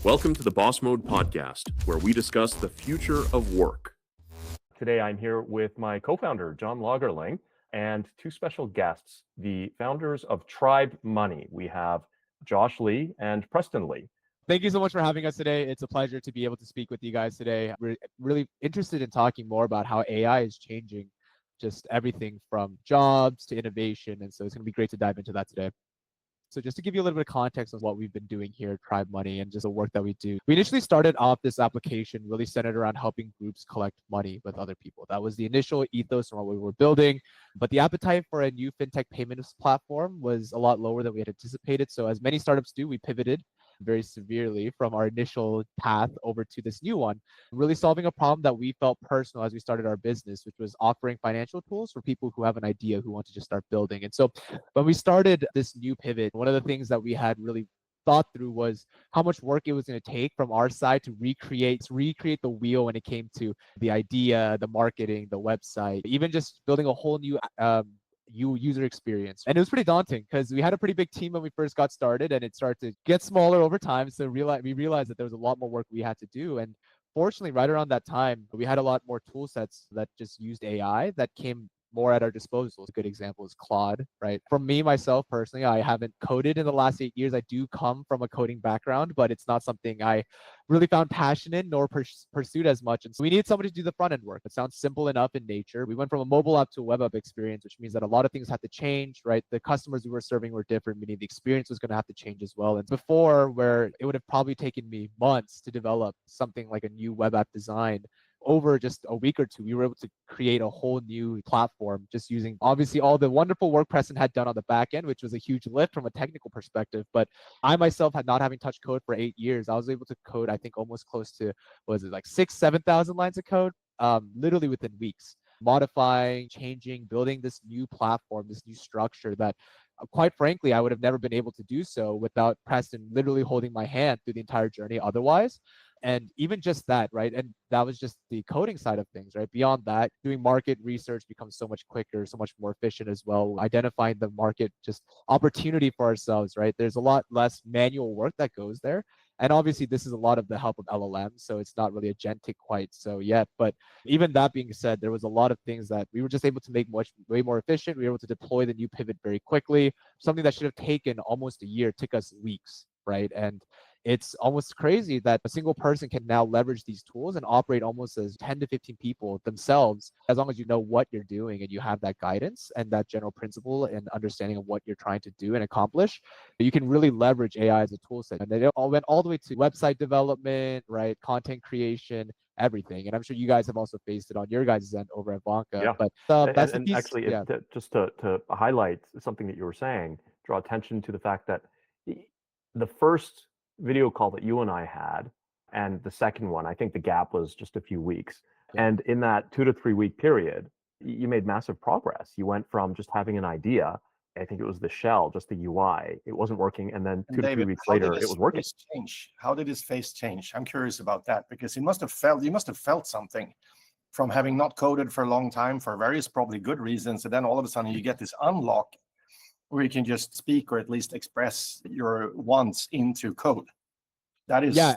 Welcome to the Boss Mode podcast, where we discuss the future of work. Today, I'm here with my co-founder, John Lagerling, and two special guests, the founders of Tribe Money. We have Josh Lee and Preston Lee. Thank you so much for having us today. It's a pleasure to be able to speak with you guys today. We're really interested in talking more about how AI is changing just everything from jobs to innovation. And so it's going to be great to dive into that today. So just to give you a little bit of context on what we've been doing here at Tribe Money and just the work that we do. We initially started off this application really centered around helping groups collect money with other people. That was the initial ethos and what we were building. But the appetite for a new fintech payments platform was a lot lower than we had anticipated. So as many startups do, we pivoted very severely from our initial path over to this new one, really solving a problem that we felt personal as we started our business, which was offering financial tools for people who have an idea, who want to just start building. And so when we started this new pivot, one of the things that we had really thought through was how much work it was going to take from our side to recreate the wheel when it came to the idea, the marketing, the website, even just building a whole new user experience. And it was pretty daunting because we had a pretty big team when we first got started, and it started to get smaller over time. So we realized that there was a lot more work we had to do. And fortunately, right around that time, we had a lot more tool sets that just used AI that came more at our disposal. A good example is Claude, right? For me, myself personally, I haven't coded in the last 8 years. I do come from a coding background, but it's not something I really found passionate nor pursued as much. And so we needed somebody to do the front end work. It sounds simple enough in nature. We went from a mobile app to a web app experience, which means that a lot of things had to change, right? The customers we were serving were different, meaning the experience was going to have to change as well. And before, where it would have probably taken me months to develop something like a new web app design, over just a week or two, we were able to create a whole new platform just using obviously all the wonderful work Preston had done on the back end, which was a huge lift from a technical perspective. But I myself had not having touched code for 8 years. I was able to code, I think, almost close to, what was it, like 7,000 lines of code, literally within weeks, modifying, changing, building this new platform, this new structure that quite frankly, I would have never been able to do so without Preston literally holding my hand through the entire journey otherwise. And even just that, right? And that was just the coding side of things, right? Beyond that, doing market research becomes so much quicker, so much more efficient as well. Identifying the market, just opportunity for ourselves, right? There's a lot less manual work that goes there. And obviously, this is a lot of the help of LLMs, so it's not really agentic quite so yet. But even that being said, there was a lot of things that we were just able to make way more efficient. We were able to deploy the new pivot very quickly. Something that should have taken almost a year took us weeks, right? And it's almost crazy that a single person can now leverage these tools and operate almost as 10 to 15 people themselves, as long as you know what you're doing and you have that guidance and that general principle and understanding of what you're trying to do and accomplish. You can really leverage AI as a tool set. And they all went all the way to website development, right? Content creation, everything. And I'm sure you guys have also faced it on your guys' end over at Vanka. Yeah. But that's and the piece. actually, Yeah. just to highlight something that you were saying, draw attention to the fact that the first video call that you and I had, and the second one, I think the gap was just a few weeks. And in that 2 to 3 week period, you made massive progress. You went from just having an idea, I think it was the shell, just the UI, it wasn't working. And then 2 to 3 weeks later, it was working. How did his face change? I'm curious about that, because you must have felt something from having not coded for a long time for various probably good reasons. And then all of a sudden you get this unlock where you can just speak or at least express your wants into code. That is, yeah,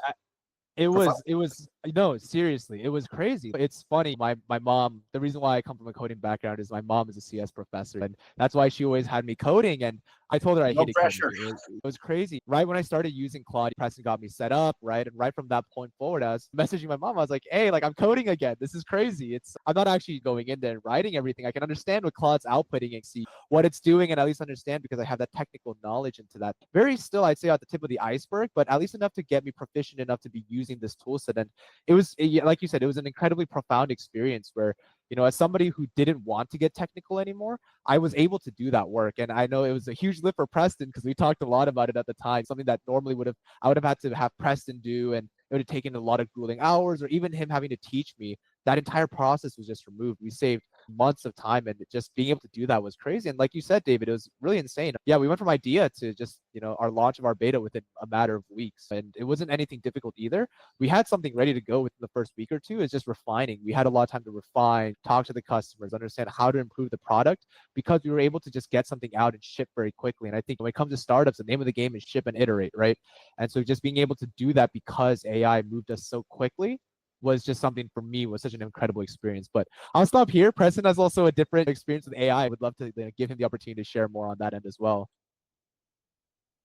it was no, seriously, it was crazy. It's funny. My mom, the reason why I come from a coding background is my mom is a CS professor, and that's why she always had me coding. And I told her I hated coding. It was crazy. Right when I started using Claude, Preston got me set up, right? And right from that point forward, I was messaging my mom. I was like, hey, like I'm coding again. This is crazy. I'm not actually going in there and writing everything. I can understand what Claude's outputting and see what it's doing, and at least understand because I have that technical knowledge into that. Very still, I'd say at the tip of the iceberg, but at least enough to get me proficient enough to be using this tool set. And it was, like you said, it was an incredibly profound experience where, as somebody who didn't want to get technical anymore, I was able to do that work. And I know it was a huge lift for Preston because we talked a lot about it at the time, something that normally I would have had to have Preston do, and it would have taken a lot of grueling hours, or even him having to teach me. That entire process was just removed. We saved months of time, and just being able to do that was crazy. And like you said, David, it was really insane. Yeah, we went from idea to just, our launch of our beta within a matter of weeks, and it wasn't anything difficult either. We had something ready to go within the first week or two. It's just refining. We had a lot of time to refine, talk to the customers, understand how to improve the product, because we were able to just get something out and ship very quickly. And I think when it comes to startups, the name of the game is ship and iterate, right? And so just being able to do that because AI moved us so quickly was just something, for me, was such an incredible experience. But I'll stop here. Preston has also a different experience with AI. I would love to give him the opportunity to share more on that end as well.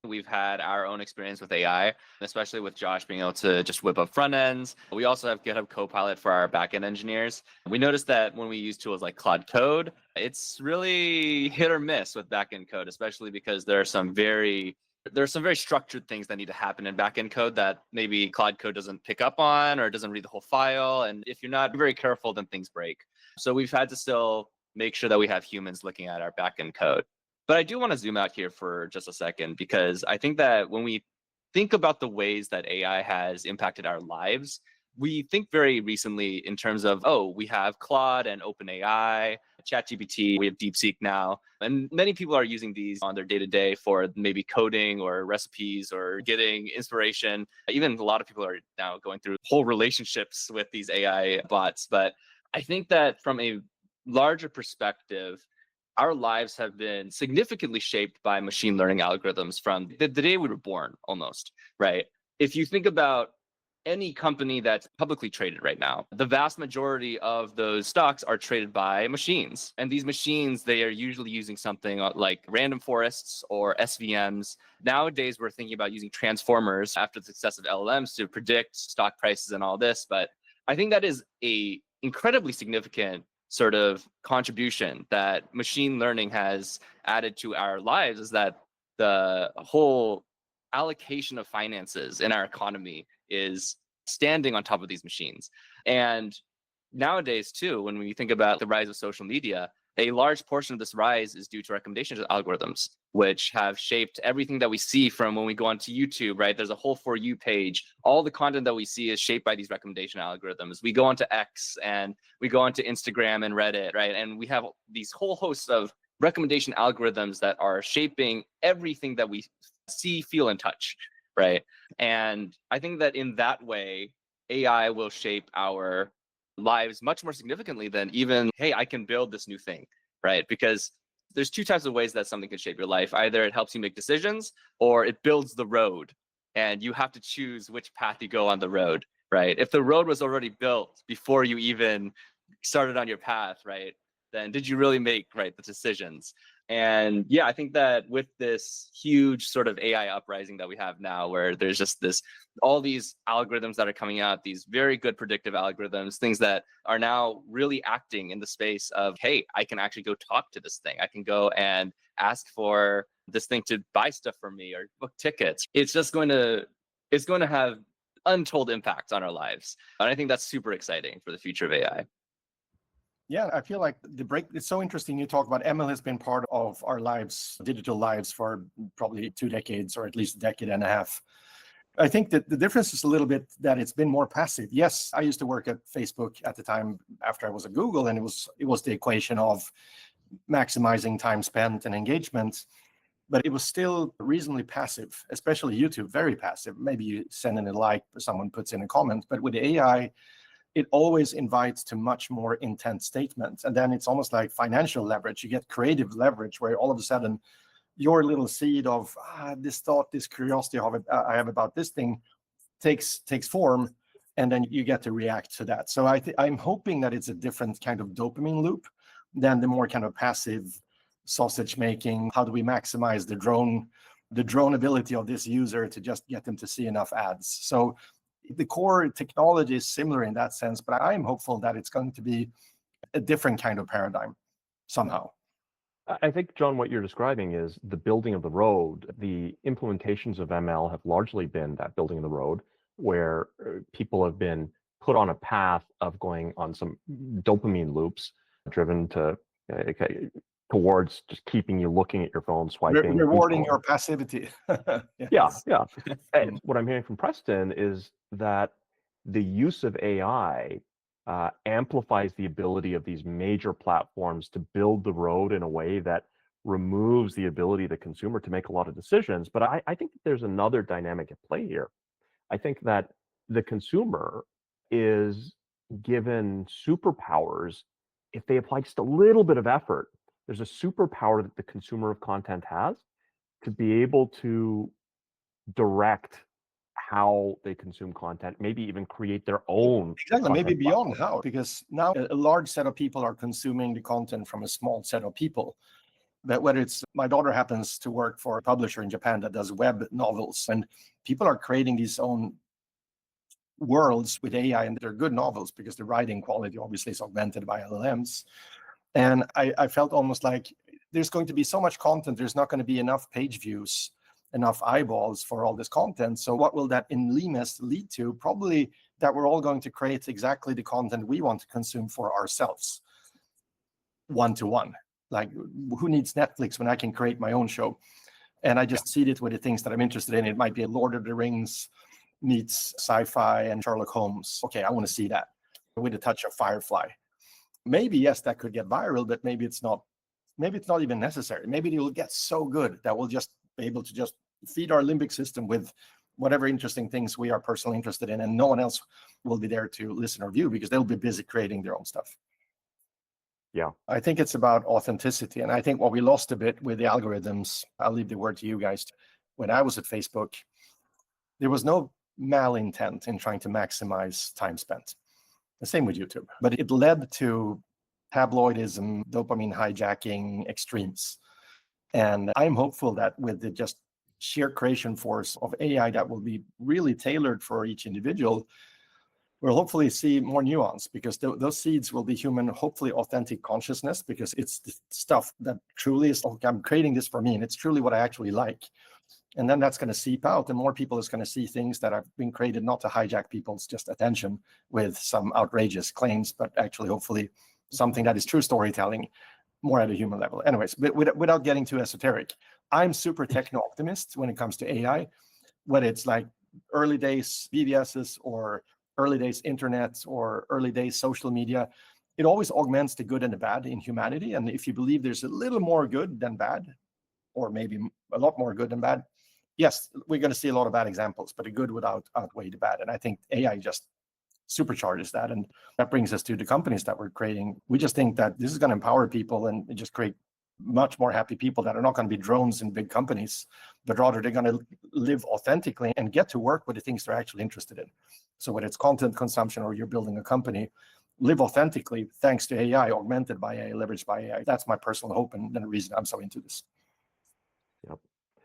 We've had our own experience with AI, especially with Josh being able to just whip up front ends. We also have GitHub Copilot for our backend engineers. We noticed that when we use tools like Claude Code, it's really hit or miss with backend code, especially because there are some very structured things that need to happen in backend code that maybe Claude Code doesn't pick up on or doesn't read the whole file. And if you're not very careful, then things break. So we've had to still make sure that we have humans looking at our backend code. But I do want to zoom out here for just a second, because I think that when we think about the ways that AI has impacted our lives, we think very recently in terms of, we have Claude and OpenAI, ChatGPT, we have DeepSeek now, and many people are using these on their day-to-day for maybe coding or recipes or getting inspiration. Even a lot of people are now going through whole relationships with these AI bots. But I think that from a larger perspective, our lives have been significantly shaped by machine learning algorithms from the day we were born, almost, right? If you think about any company that's publicly traded right now, the vast majority of those stocks are traded by machines. And these machines, they are usually using something like random forests or SVMs. Nowadays, we're thinking about using transformers after the success of LLMs to predict stock prices and all this. But I think that is a incredibly significant sort of contribution that machine learning has added to our lives, is that the whole allocation of finances in our economy is standing on top of these machines. And nowadays, too, when we think about the rise of social media, a large portion of this rise is due to recommendation algorithms, which have shaped everything that we see from when we go onto YouTube, right? There's a whole For You page. All the content that we see is shaped by these recommendation algorithms. We go onto X and we go onto Instagram and Reddit, right? And we have these whole hosts of recommendation algorithms that are shaping everything that we see, feel, and touch, right? And I think that in that way, AI will shape our lives much more significantly than even, hey, I can build this new thing, right? Because there's two types of ways that something can shape your life. Either it helps you make decisions, or it builds the road, and you have to choose which path you go on the road, right? If the road was already built before you even started on your path, right, then did you really make the decisions? And yeah, I think that with this huge sort of AI uprising that we have now, where there's just all these algorithms that are coming out, these very good predictive algorithms, things that are now really acting in the space of, hey, I can actually go talk to this thing. I can go and ask for this thing to buy stuff for me or book tickets. It's going to have untold impacts on our lives. And I think that's super exciting for the future of AI. Yeah, I feel like it's so interesting. You talk about ML has been part of our lives, digital lives, for probably 2 decades, or at least a decade and a half. I think that the difference is a little bit that it's been more passive. Yes, I used to work at Facebook at the time after I was at Google, and it was the equation of maximizing time spent and engagement, but it was still reasonably passive, especially YouTube, very passive. Maybe you send in a like, someone puts in a comment, but with AI, it always invites to much more intense statements. And then it's almost like financial leverage. You get creative leverage, where all of a sudden your little seed of this thought, this curiosity I have about this thing takes form, and then you get to react to that. So I'm hoping that it's a different kind of dopamine loop than the more kind of passive sausage making. How do we maximize the drone ability of this user to just get them to see enough ads? So the core technology is similar in that sense, but I'm hopeful that it's going to be a different kind of paradigm somehow. I think, John, what you're describing is the building of the road. The implementations of ML have largely been that building of the road, where people have been put on a path of going on some dopamine loops, driven towards just keeping you looking at your phone, swiping, rewarding your passivity. Yes. Yeah. And what I'm hearing from Preston is that the use of AI amplifies the ability of these major platforms to build the road in a way that removes the ability of the consumer to make a lot of decisions. But I think that there's another dynamic at play here. I think that the consumer is given superpowers if they apply just a little bit of effort. There's a superpower that the consumer of content has to be able to direct how they consume content, maybe even create their own. Exactly, maybe content beyond platform. how, because now a large set of people are consuming the content from a small set of people. But whether it's, my daughter happens to work for a publisher in Japan that does web novels, and people are creating these own worlds with AI, and they're good novels because the writing quality obviously is augmented by LLMs. And I felt almost like there's going to be so much content, there's not going to be enough page views, enough eyeballs for all this content. So what will that in leanness lead to? Probably that we're all going to create exactly the content we want to consume for ourselves, one-to-one. Like, who needs Netflix when I can create my own show? And I just see it with the things that I'm interested in. It might be a Lord of the Rings meets sci-fi and Sherlock Holmes. Okay, I want to see that with a touch of Firefly. Maybe, yes, that could get viral, but maybe it's not even necessary. Maybe it will get so good that we'll just be able to just feed our limbic system with whatever interesting things we are personally interested in, and no one else will be there to listen or view because they'll be busy creating their own stuff. Yeah. I think it's about authenticity. And I think what we lost a bit with the algorithms, I'll leave the word to you guys. When I was at Facebook, there was no malintent in trying to maximize time spent. The same with YouTube. But it led to tabloidism, dopamine hijacking extremes. And I'm hopeful that with the just sheer creation force of AI that will be really tailored for each individual, we'll hopefully see more nuance, because those seeds will be human, hopefully authentic consciousness, because it's the stuff that truly is, okay, I'm creating this for me, and it's truly what I actually like. And then that's going to seep out, and more people is going to see things that have been created not to hijack people's just attention with some outrageous claims, but actually hopefully something that is true storytelling, more at a human level. Anyways, but without getting too esoteric, I'm super techno optimist when it comes to AI, whether it's like early days BBSs or early days internet or early days social media. It always augments the good and the bad in humanity. And if you believe there's a little more good than bad, or maybe a lot more good than bad, yes, we're going to see a lot of bad examples, but the good would outweigh the bad. And I think AI just supercharges that. And that brings us to the companies that we're creating. We just think that this is going to empower people and just create much more happy people that are not going to be drones in big companies, but rather they're going to live authentically and get to work with the things they're actually interested in. So whether it's content consumption or you're building a company, live authentically thanks to AI, augmented by AI, leveraged by AI. That's my personal hope and the reason I'm so into this. Yep.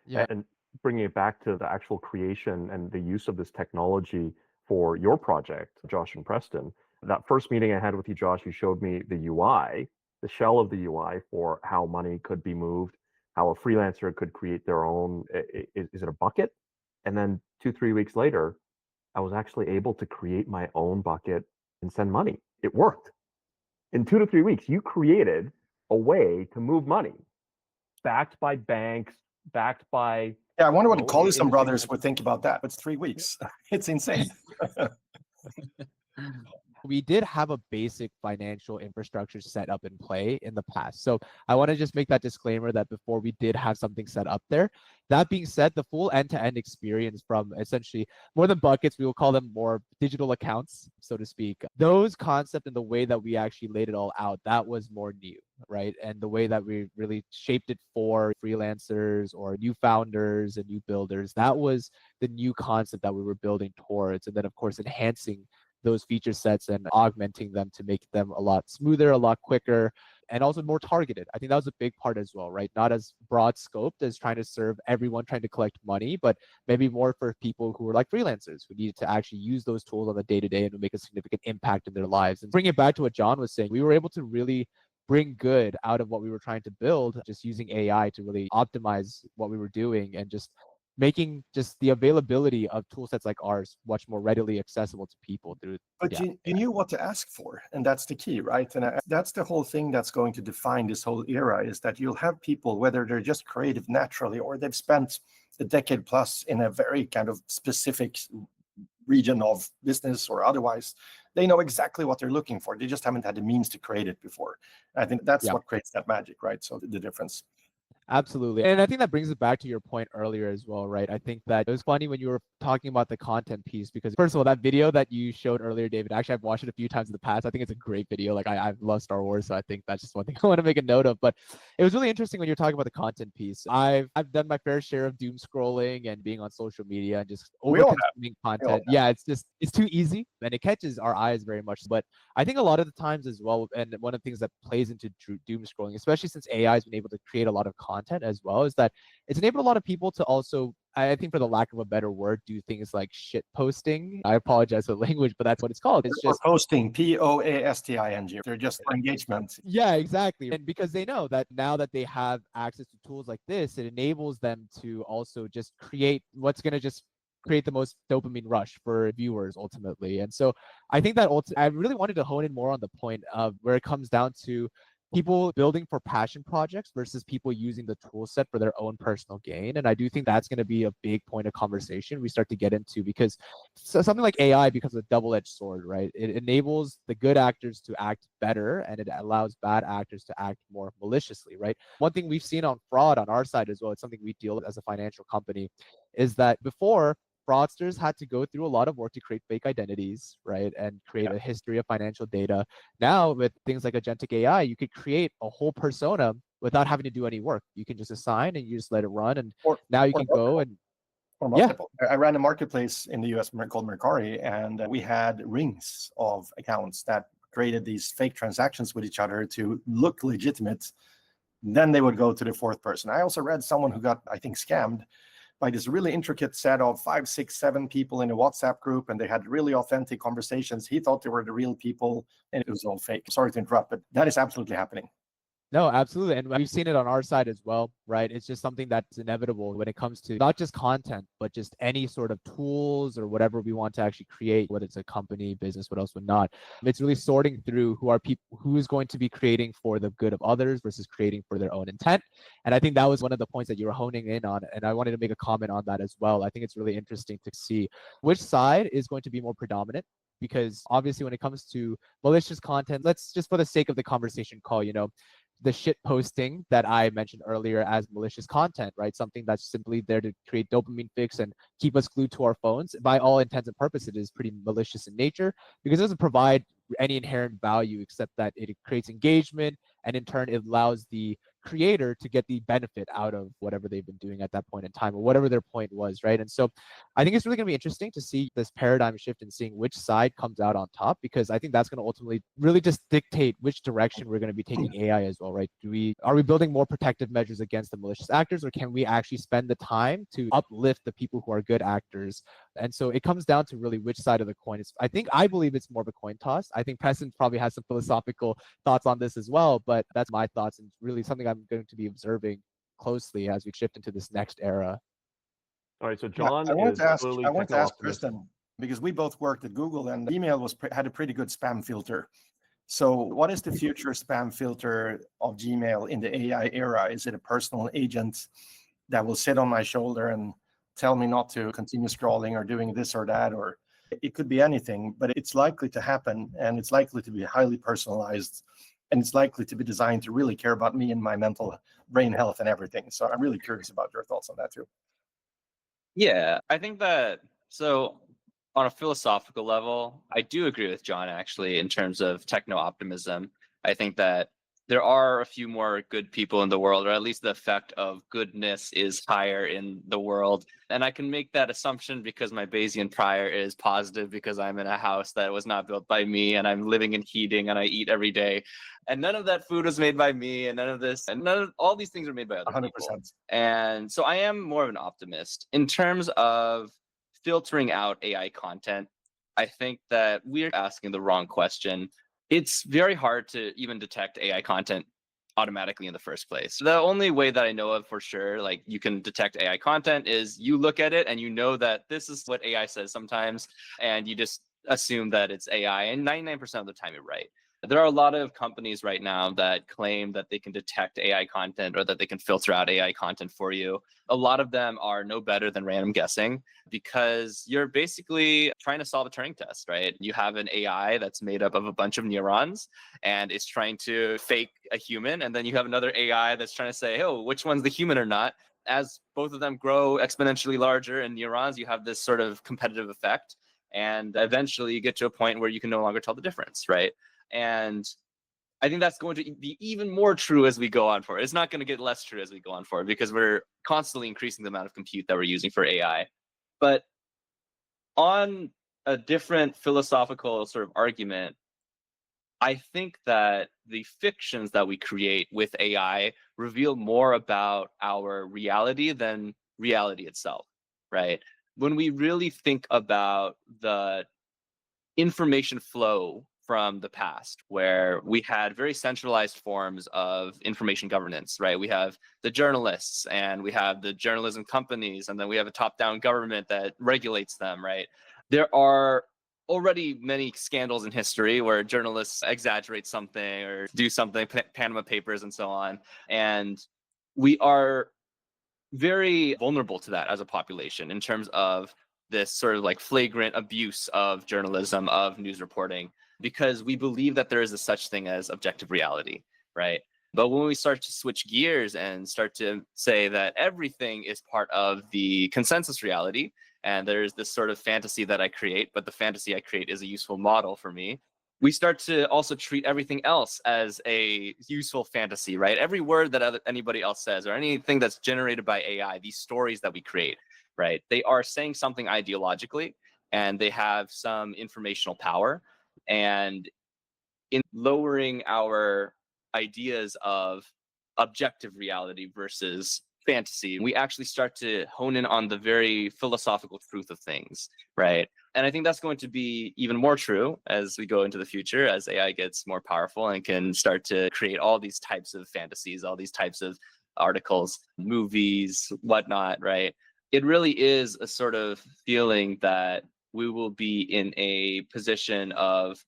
Yeah. And bringing it back to the actual creation and the use of this technology for your project, Josh and Preston, that first meeting I had with you, Josh, you showed me the UI, the shell of the UI for how money could be moved, how a freelancer could create their own, is it a bucket? And then 2-3 weeks later, I was actually able to create my own bucket and send money. It worked. In 2 to 3 weeks, you created a way to move money, backed by banks, backed by. Yeah, I wonder what the Collison brothers would think about that. It's 3 weeks. It's insane. We did have a basic financial infrastructure set up in play in the past. So I want to just make that disclaimer that before we did have something set up there. That being said, the full end-to-end experience from essentially more than buckets, we will call them more digital accounts, so to speak. Those concepts and the way that we actually laid it all out, that was more new, right? And the way that we really shaped it for freelancers or new founders and new builders, that was the new concept that we were building towards. And then, of course, enhancing those feature sets and augmenting them to make them a lot smoother, a lot quicker, and also more targeted. I think that was a big part as well, right? Not as broad scoped as trying to serve everyone trying to collect money, but maybe more for people who are like freelancers who needed to actually use those tools on the day-to-day and make a significant impact in their lives. And bring it back to what John was saying, we were able to really bring good out of what we were trying to build, just using AI to really optimize what we were doing and just making just the availability of tool sets like ours much more readily accessible to people through. But you knew what to ask for, and that's the key, right? And that's the whole thing that's going to define this whole era, is that you'll have people, whether they're just creative naturally or they've spent a decade plus in a very kind of specific region of business or otherwise, they know exactly what they're looking for. They just haven't had the means to create it before. I think that's what creates that magic, right? So the difference. Absolutely. And I think that brings it back to your point earlier as well, right? I think that it was funny when you were talking about the content piece, because first of all, that video that you showed earlier, David, actually I've watched it a few times in the past. I think it's a great video. Like I love Star Wars, so I think that's just one thing I want to make a note of. But it was really interesting when you're talking about the content piece. I've done my fair share of doom scrolling and being on social media and just over consuming content. Yeah, it's too easy and it catches our eyes very much. But I think a lot of the times as well, and one of the things that plays into doom scrolling, especially since AI has been able to create a lot of content as well, is that it's enabled a lot of people to also, I think for the lack of a better word, do things like shit posting. I apologize for the language, but that's what it's called. It's just posting, posting. They're just for engagement. Yeah, exactly. And because they know that now that they have access to tools like this, it enables them to also just create what's going to just create the most dopamine rush for viewers ultimately. And so I think that I really wanted to hone in more on the point of where it comes down to people building for passion projects versus people using the tool set for their own personal gain. And I do think that's going to be a big point of conversation we start to get into, because something like AI becomes a double-edged sword, right? It enables the good actors to act better and it allows bad actors to act more maliciously, right? One thing we've seen on fraud on our side as well, it's something we deal with as a financial company, is that before, fraudsters had to go through a lot of work to create fake identities, right? And create a history of financial data. Now, with things like agentic AI, you could create a whole persona without having to do any work. You can just assign and you just let it run. And now you can go and or multiple. Yeah. I ran a marketplace in the US called Mercari, and we had rings of accounts that created these fake transactions with each other to look legitimate. Then they would go to the fourth person. I also read someone who got, I think, scammed by this really intricate set of 5, 6, 7 people in a WhatsApp group, and they had really authentic conversations. He thought they were the real people, and it was all fake. Sorry to interrupt, but that is absolutely happening. No, absolutely. And we've seen it on our side as well, right? It's just something that's inevitable when it comes to not just content, but just any sort of tools or whatever we want to actually create, whether it's a company, business, what else would not. It's really sorting through who is going to be creating for the good of others versus creating for their own intent. And I think that was one of the points that you were honing in on. And I wanted to make a comment on that as well. I think it's really interesting to see which side is going to be more predominant. Because obviously when it comes to malicious content, let's just for the sake of the conversation call, the shit posting that I mentioned earlier as malicious content, right? Something that's simply there to create dopamine fix and keep us glued to our phones. By all intents and purposes, it is pretty malicious in nature because it doesn't provide any inherent value except that it creates engagement, and in turn it allows the creator to get the benefit out of whatever they've been doing at that point in time or whatever their point was, right? And so I think it's really going to be interesting to see this paradigm shift and seeing which side comes out on top, because I think that's going to ultimately really just dictate which direction we're going to be taking AI as well, right? Are we building more protective measures against the malicious actors, or can we actually spend the time to uplift the people who are good actors? And so it comes down to really which side of the coin. I believe it's more of a coin toss. I think Preston probably has some philosophical thoughts on this as well, but that's my thoughts and really something I'm going to be observing closely as we shift into this next era. All right, so John I wanted to ask Kristen, Kristen, because we both worked at Google and email had a pretty good spam filter. So what is the future spam filter of Gmail in the AI era? Is it a personal agent that will sit on my shoulder and tell me not to continue scrolling or doing this or that? Or it could be anything, but it's likely to happen, and it's likely to be highly personalized, and it's likely to be designed to really care about me and my mental brain health and everything. So I'm really curious about your thoughts on that too. Yeah, I think that, so on a philosophical level, I do agree with John actually in terms of techno optimism. I think that there are a few more good people in the world, or at least the effect of goodness is higher in the world. And I can make that assumption because my Bayesian prior is positive, because I'm in a house that was not built by me, and I'm living in heating, and I eat every day. And none of that food was made by me, and all these things are made by other 100%. People. And so I am more of an optimist. In terms of filtering out AI content, I think that we're asking the wrong question. It's very hard to even detect AI content automatically in the first place. The only way that I know of for sure, like you can detect AI content, is you look at it and you know that this is what AI says sometimes, and you just assume that it's AI, and 99% of the time you're right. There are a lot of companies right now that claim that they can detect AI content or that they can filter out AI content for you. A lot of them are no better than random guessing because you're basically trying to solve a Turing test, right? You have an AI that's made up of a bunch of neurons and it's trying to fake a human. And then you have another AI that's trying to say, oh, which one's the human or not? As both of them grow exponentially larger in neurons, you have this sort of competitive effect. And eventually you get to a point where you can no longer tell the difference, right? And I think that's going to be even more true as we go on forward. It's not going to get less true as we go on forward because we're constantly increasing the amount of compute that we're using for AI. But on a different philosophical sort of argument, I think that the fictions that we create with AI reveal more about our reality than reality itself, right? When we really think about the information flow from the past, where we had very centralized forms of information governance, right? We have the journalists and we have the journalism companies, and then we have a top-down government that regulates them, right? There are already many scandals in history where journalists exaggerate something or do something, Panama Papers and so on. And we are very vulnerable to that as a population in terms of this sort of like flagrant abuse of journalism, of news reporting, because we believe that there is a such thing as objective reality, right? But when we start to switch gears and start to say that everything is part of the consensus reality, and there's this sort of fantasy that I create, but the fantasy I create is a useful model for me, we start to also treat everything else as a useful fantasy, right? Every word that anybody else says or anything that's generated by AI, these stories that we create, right? They are saying something ideologically and they have some informational power. And in lowering our ideas of objective reality versus fantasy, we actually start to hone in on the very philosophical truth of things, right? And I think that's going to be even more true as we go into the future, as AI gets more powerful and can start to create all these types of fantasies, all these types of articles, movies, whatnot, right? It really is a sort of feeling that we will be in a position of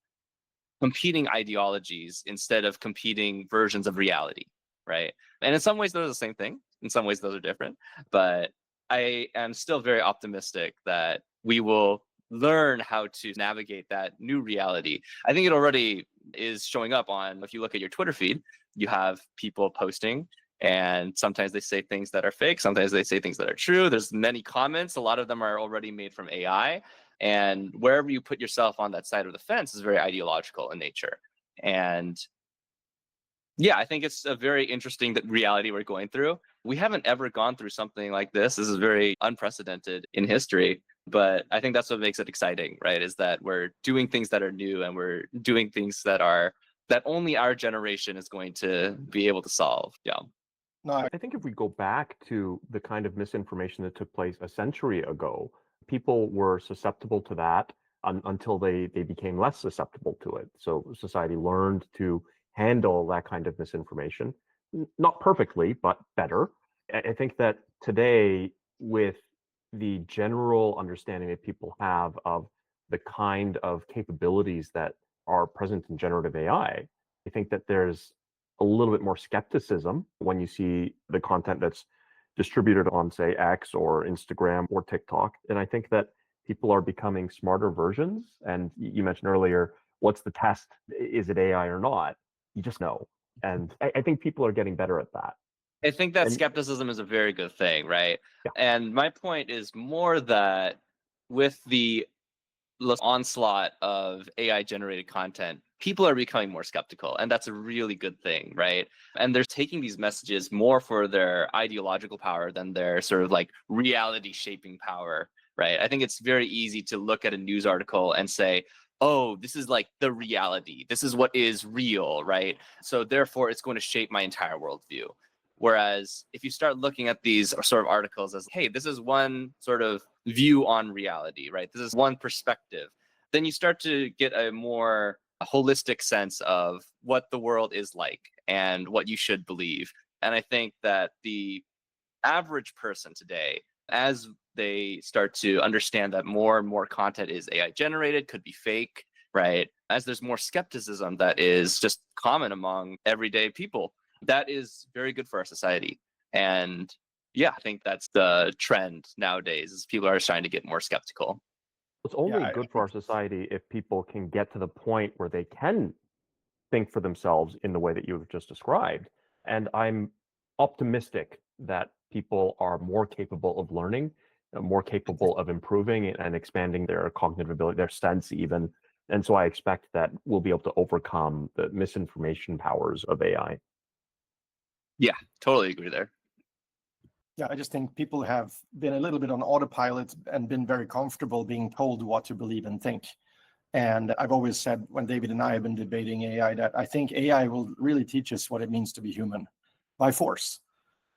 competing ideologies instead of competing versions of reality, right? And in some ways, those are the same thing. In some ways, those are different. But I am still very optimistic that we will learn how to navigate that new reality. I think it already is showing up on, if you look at your Twitter feed, you have people posting and sometimes they say things that are fake. Sometimes they say things that are true. There's many comments. A lot of them are already made from AI. And wherever you put yourself on that side of the fence is very ideological in nature. And yeah, I think it's a very interesting reality we're going through. We haven't ever gone through something like this. This is very unprecedented in history. But I think that's what makes it exciting, right? Is that we're doing things that are new and we're doing things that only our generation is going to be able to solve. Yeah. No, I think if we go back to the kind of misinformation that took place a century ago, people were susceptible to that until they became less susceptible to it. So society learned to handle that kind of misinformation, not perfectly, but better. I think that today, with the general understanding that people have of the kind of capabilities that are present in generative AI, I think that there's a little bit more skepticism when you see the content that's distributed on, say, X or Instagram or TikTok. And I think that people are becoming smarter versions. And you mentioned earlier, what's the test? Is it AI or not? You just know. And I think people are getting better at that. I think that And skepticism is a very good thing, right? Yeah. And my point is more that with the onslaught of AI generated content, people are becoming more skeptical, and that's a really good thing, right? And they're taking these messages more for their ideological power than their sort of like reality shaping power, right? I think it's very easy to look at a news article and say, oh, this is like the reality. This is what is real, right? So therefore, it's going to shape my entire worldview. Whereas if you start looking at these sort of articles as, hey, this is one sort of view on reality, right? This is one perspective, then you start to get a more holistic sense of what the world is like and what you should believe. And I think that the average person today, as they start to understand that more and more content is AI generated, could be fake, right? As there's more skepticism that is just common among everyday people, that is very good for our society. And yeah, I think that's the trend nowadays is people are starting to get more skeptical. It's only I good for our society if people can get to the point where they can think for themselves in the way that you've just described. And I'm optimistic that people are more capable of learning, more capable of improving and expanding their cognitive ability, their sense even. And so I expect that we'll be able to overcome the misinformation powers of AI. Yeah, totally agree there. Yeah, I just think people have been a little bit on autopilot and been very comfortable being told what to believe and think. And I've always said when David and I have been debating AI that I think AI will really teach us what it means to be human by force.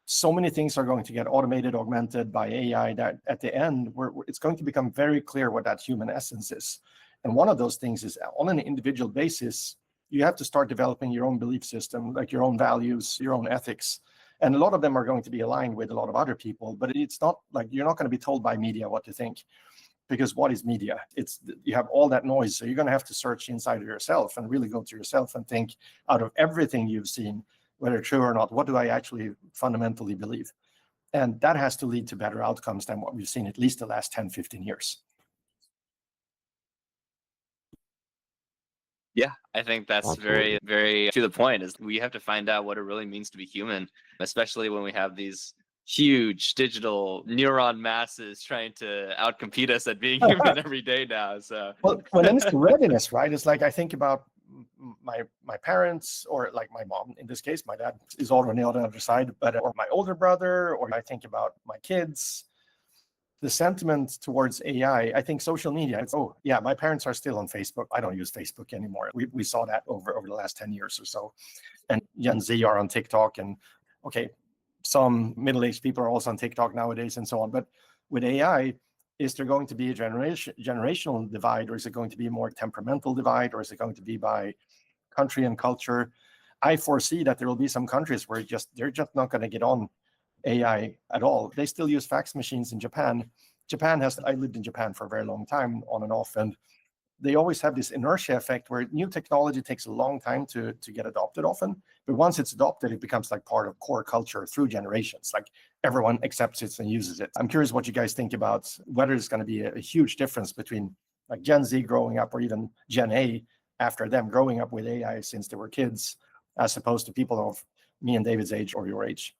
So many things are going to get automated, augmented by AI that at the end, it's going to become very clear what that human essence is. And one of those things is on an individual basis, you have to start developing your own belief system, like your own values, your own ethics. And a lot of them are going to be aligned with a lot of other people, but it's not like you're not going to be told by media what to think. Because what is media? It's you have all that noise, so you're going to have to search inside of yourself and really go to yourself and think out of everything you've seen, whether true or not, what do I actually fundamentally believe? And that has to lead to better outcomes than what we've seen at least the last 10, 15 years. Yeah, I think that's Absolutely. very to the point is we have to find out what it really means to be human, especially when we have these huge digital neuron masses trying to outcompete us at being human every day now. So Well, when it comes to readiness, right? It's like I think about my parents, or like my mom in this case. My dad is already on the other side, but or my older brother, or I think about my kids. The sentiment towards AI, I think social media, it's, oh, yeah, my parents are still on Facebook. I don't use Facebook anymore. We saw that over the last 10 years or so. And Gen Z are on TikTok. And okay, some middle-aged people are also on TikTok nowadays and so on. But with AI, is there going to be a generational divide, or is it going to be a more temperamental divide, or is it going to be by country and culture? I foresee that there will be some countries where they're just not going to get on AI at all. They still use fax machines in Japan. I lived in Japan for a very long time on and off, and they always have this inertia effect where new technology takes a long time to get adopted often. But once it's adopted, it becomes like part of core culture through generations. Like everyone accepts it and uses it. I'm curious what you guys think about whether it's going to be a huge difference between like Gen Z growing up or even Gen A after them growing up with AI since they were kids, as opposed to people of me and David's age or your age.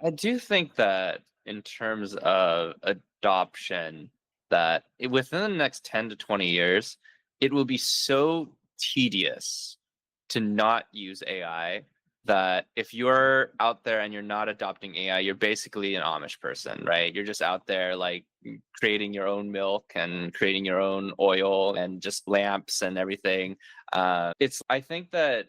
I do think that in terms of adoption, that within the next 10 to 20 years, it will be so tedious to not use AI that if you're out there and you're not adopting AI, you're basically an Amish person, right? You're just out there like creating your own milk and creating your own oil and just lamps and everything. I think that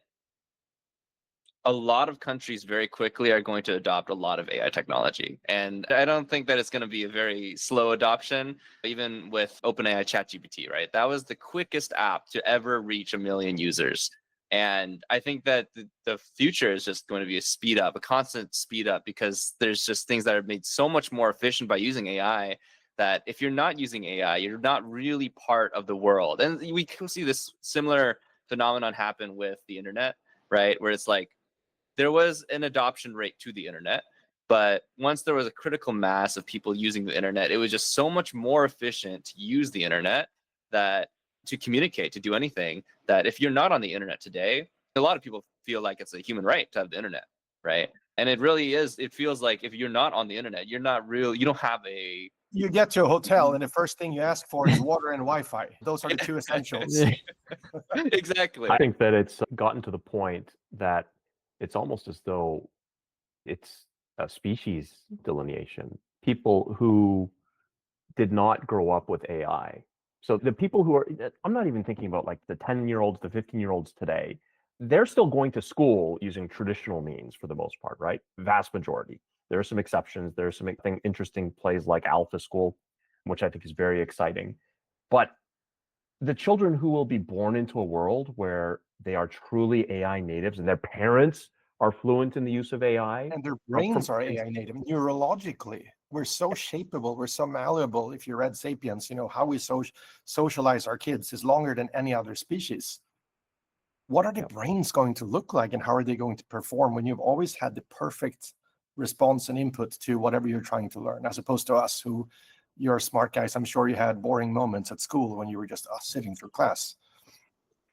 a lot of countries very quickly are going to adopt a lot of AI technology. And I don't think that it's going to be a very slow adoption, even with OpenAI ChatGPT, right? That was the quickest app to ever reach 1 million users. And I think that the future is just going to be a constant speed up, because there's just things that are made so much more efficient by using AI that if you're not using AI, you're not really part of the world. And we can see this similar phenomenon happen with the internet, right? Where it's like, there was an adoption rate to the internet, but once there was a critical mass of people using the internet, it was just so much more efficient to use the internet that to communicate, to do anything, that if you're not on the internet today, a lot of people feel like it's a human right to have the internet, right? And it really is. It feels like if you're not on the internet, you don't have a. You get to a hotel and the first thing you ask for is water and Wi-Fi. Those are the two essentials. Exactly. I think that it's gotten to the point that it's almost as though it's a species delineation. People who did not grow up with AI. So the people who are, I'm not even thinking about like the 10-year-olds, the 15-year-olds today. They're still going to school using traditional means for the most part, right? Vast majority. There are some exceptions. There are some interesting plays like Alpha School, which I think is very exciting. But the children who will be born into a world where they are truly AI natives and their parents are fluent in the use of AI. And their brains are AI native neurologically. we're so shapeable, we're so malleable. If you read Sapiens, how we socialize our kids is longer than any other species. What are the brains going to look like, and how are they going to perform when you've always had the perfect response and input to whatever you're trying to learn, as opposed to us, who you're smart guys. I'm sure you had boring moments at school when you were just sitting through class.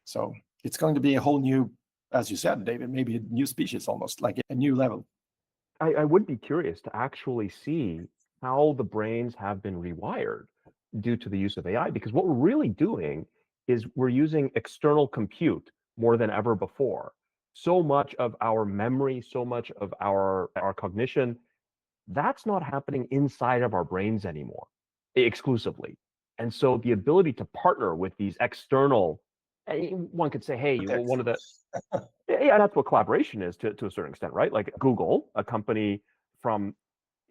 So it's going to be a whole new, as you said, David, maybe a new species, almost like a new level. I would be curious to actually see how the brains have been rewired due to the use of AI, because what we're really doing is we're using external compute more than ever before. So much of our memory, so much of our cognition, that's not happening inside of our brains anymore exclusively. And so the ability to partner with these external, one could say, hey, one of the, yeah, that's what collaboration is to a certain extent, right? Like Google, a company from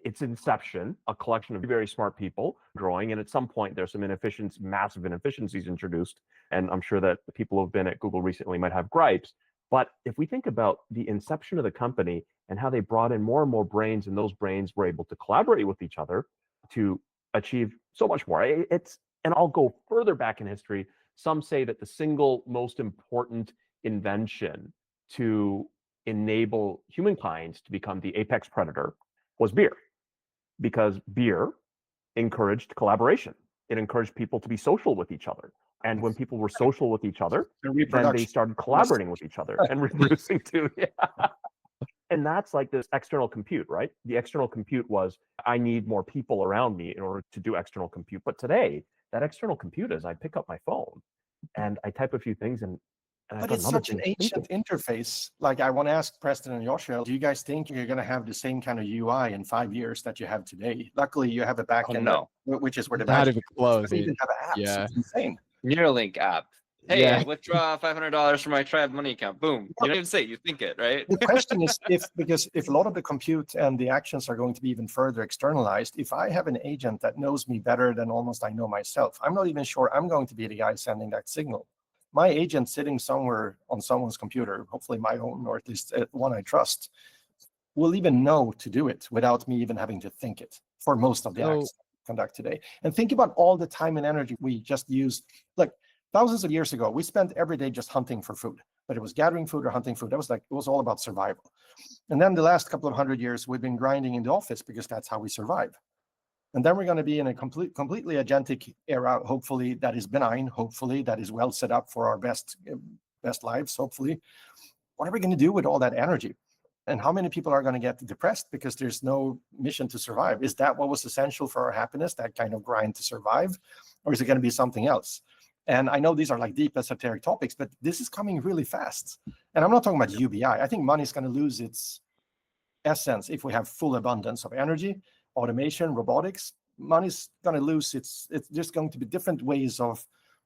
its inception, a collection of very smart people growing, and at some point there's some massive inefficiencies introduced, and I'm sure that the people who have been at Google recently might have gripes. But if we think about the inception of the company and how they brought in more and more brains, and those brains were able to collaborate with each other to achieve so much more. And I'll go further back in history. Some say that the single most important invention to enable humankind to become the apex predator was beer, because beer encouraged collaboration. It encouraged people to be social with each other. And when people were social with each other, then they started collaborating with each other and reproducing too. Yeah. And that's like this external compute, right? The external compute was, I need more people around me in order to do external compute. But today, that external compute is I pick up my phone and I type a few things, and but it's such an ancient interface. Like, I want to ask Preston and Joshua, do you guys think you're going to have the same kind of UI in 5 years that you have today? Luckily, you have a backend, no. which is where the Not even close. You even have apps. Yeah. It's insane. Neuralink app. Hey, Yeah. I withdraw $500 from my Tribe money account. Boom. You don't even say it, you think it, right? The question is because if a lot of the compute and the actions are going to be even further externalized, if I have an agent that knows me better than almost I know myself, I'm not even sure I'm going to be the guy sending that signal. My agent sitting somewhere on someone's computer, hopefully my own, or at least one I trust, will even know to do it without me even having to think it for most of the acts conduct today. And think about all the time and energy we just use. Like, thousands of years ago, we spent every day just hunting for food, but it was gathering food or hunting food. It was all about survival. And then the last couple of 100 years, we've been grinding in the office because that's how we survive. And then we're going to be in a completely agentic era, hopefully that is benign, hopefully that is well set up for our best lives, hopefully. What are we going to do with all that energy? And how many people are going to get depressed because there's no mission to survive? Is that what was essential for our happiness, that kind of grind to survive? Or is it going to be something else? And I know these are like deep esoteric topics, but this is coming really fast. And I'm not talking about UBI. I think money is going to lose its essence if we have full abundance of energy, automation, robotics. Money's going to lose it's just going to be different ways of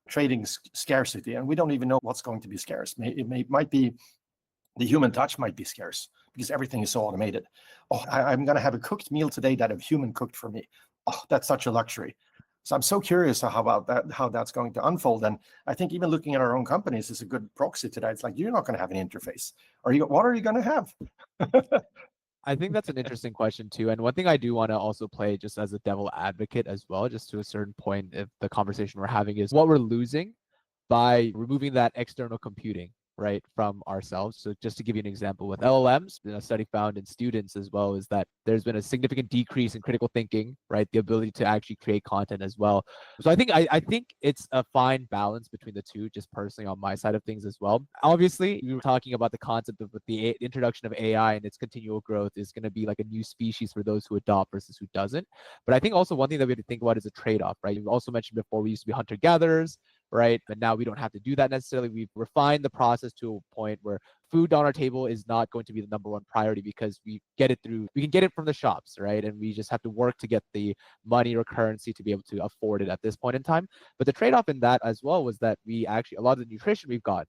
trading scarcity. And we don't even know what's going to be scarce. It might be the human touch might be scarce because everything is so automated. Oh, I'm going to have a cooked meal today that a human cooked for me. Oh, that's such a luxury. So I'm so curious how that's going to unfold. And I think even looking at our own companies is a good proxy to that. It's like, you're not going to have an interface. What are you going to have? I think that's an interesting question too. And one thing I do want to also play just as a devil advocate as well, just to a certain point if the conversation we're having is what we're losing by removing that external computing, right, from ourselves. So just to give you an example with LLMs, a study found in students as well is that there's been a significant decrease in critical thinking, right, the ability to actually create content as well. So I think it's a fine balance between the two, just personally on my side of things as well. Obviously, we were talking about the concept of the introduction of AI and its continual growth is going to be like a new species for those who adopt versus who doesn't. But I think also one thing that we have to think about is a trade-off, right? You've also mentioned before we used to be hunter-gatherers, right? But now we don't have to do that necessarily. We've refined the process to a point where food on our table is not going to be the number one priority because we can get it from the shops, right? And we just have to work to get the money or currency to be able to afford it at this point in time. But the trade-off in that as well was that a lot of the nutrition we've got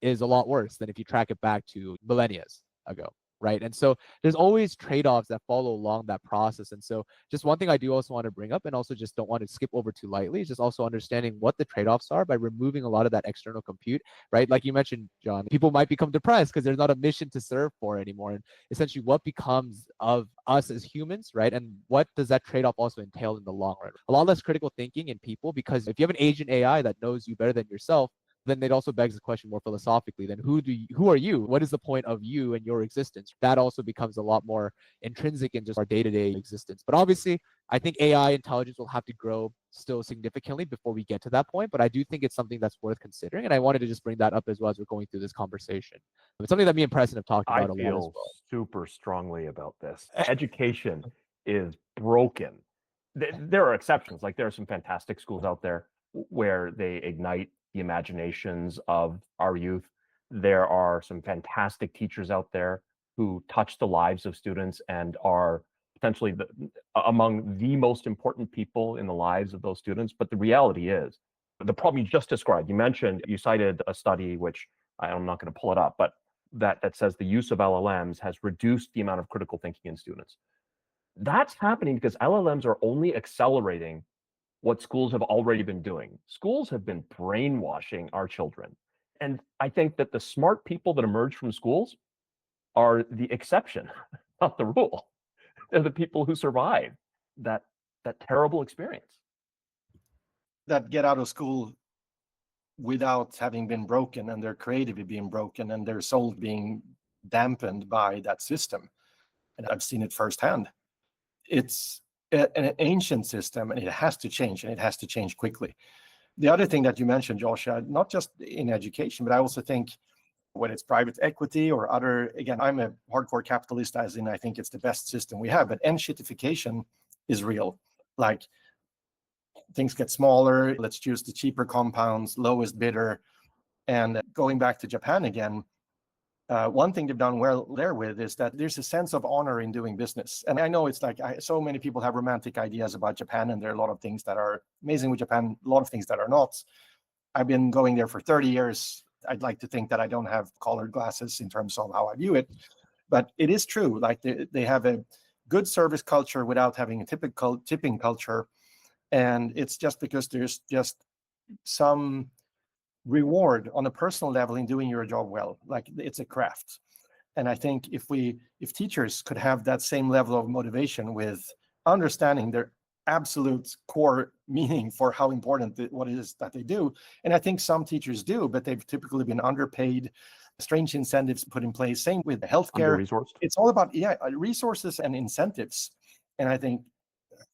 is a lot worse than if you track it back to millennia ago, right? And so there's always trade-offs that follow along that process. And so just one thing I do also want to bring up, and also just don't want to skip over too lightly, is just also understanding what the trade-offs are by removing a lot of that external compute, right? Like you mentioned, John, people might become depressed because there's not a mission to serve for anymore. And essentially what becomes of us as humans, right? And what does that trade-off also entail in the long run? A lot less critical thinking in people, because if you have an agent AI that knows you better than yourself, then it also begs the question more philosophically, then who are you? What is the point of you and your existence? That also becomes a lot more intrinsic in just our day-to-day existence. But obviously, I think AI intelligence will have to grow still significantly before we get to that point. But I do think it's something that's worth considering. And I wanted to just bring that up as well as we're going through this conversation. It's something that me and Preston have talked I about a lot as feel well. super strongly about this. Education is broken. There are exceptions. Like there are some fantastic schools out there where they ignite the imaginations of our youth. There are some fantastic teachers out there who touch the lives of students and are potentially among the most important people in the lives of those students. But the reality is, the problem you just described, you cited a study, which I'm not going to pull it up, but that says the use of LLMs has reduced the amount of critical thinking in students. That's happening because LLMs are only accelerating what schools have already been doing. Schools have been brainwashing our children. And I think that the smart people that emerge from schools are the exception, not the rule. They're the people who survive that terrible experience. That get out of school without having been broken, and their creativity being broken, and their soul being dampened by that system. And I've seen it firsthand. It's an ancient system, and it has to change, and it has to change quickly. The other thing that you mentioned, Joshua, not just in education, but I also think when it's private equity or other, again, I'm a hardcore capitalist, as in I think it's the best system we have, but enshittification is real. Like things get smaller, let's choose the cheaper compounds, lowest bidder. And going back to Japan again, one thing they've done well there with is that there's a sense of honor in doing business. And I know it's like so many people have romantic ideas about Japan, and there are a lot of things that are amazing with Japan, a lot of things that are not. I've been going there for 30 years. I'd like to think that I don't have colored glasses in terms of how I view it. But it is true, like they have a good service culture without having a typical tipping culture. And it's just because there's just some reward on a personal level in doing your job well. Like it's a craft. And I think if teachers could have that same level of motivation with understanding their absolute core meaning for how important what it is that they do. And I think some teachers do, but they've typically been underpaid, strange incentives put in place. Same with healthcare. Under-resourced. It's all about resources and incentives. And I think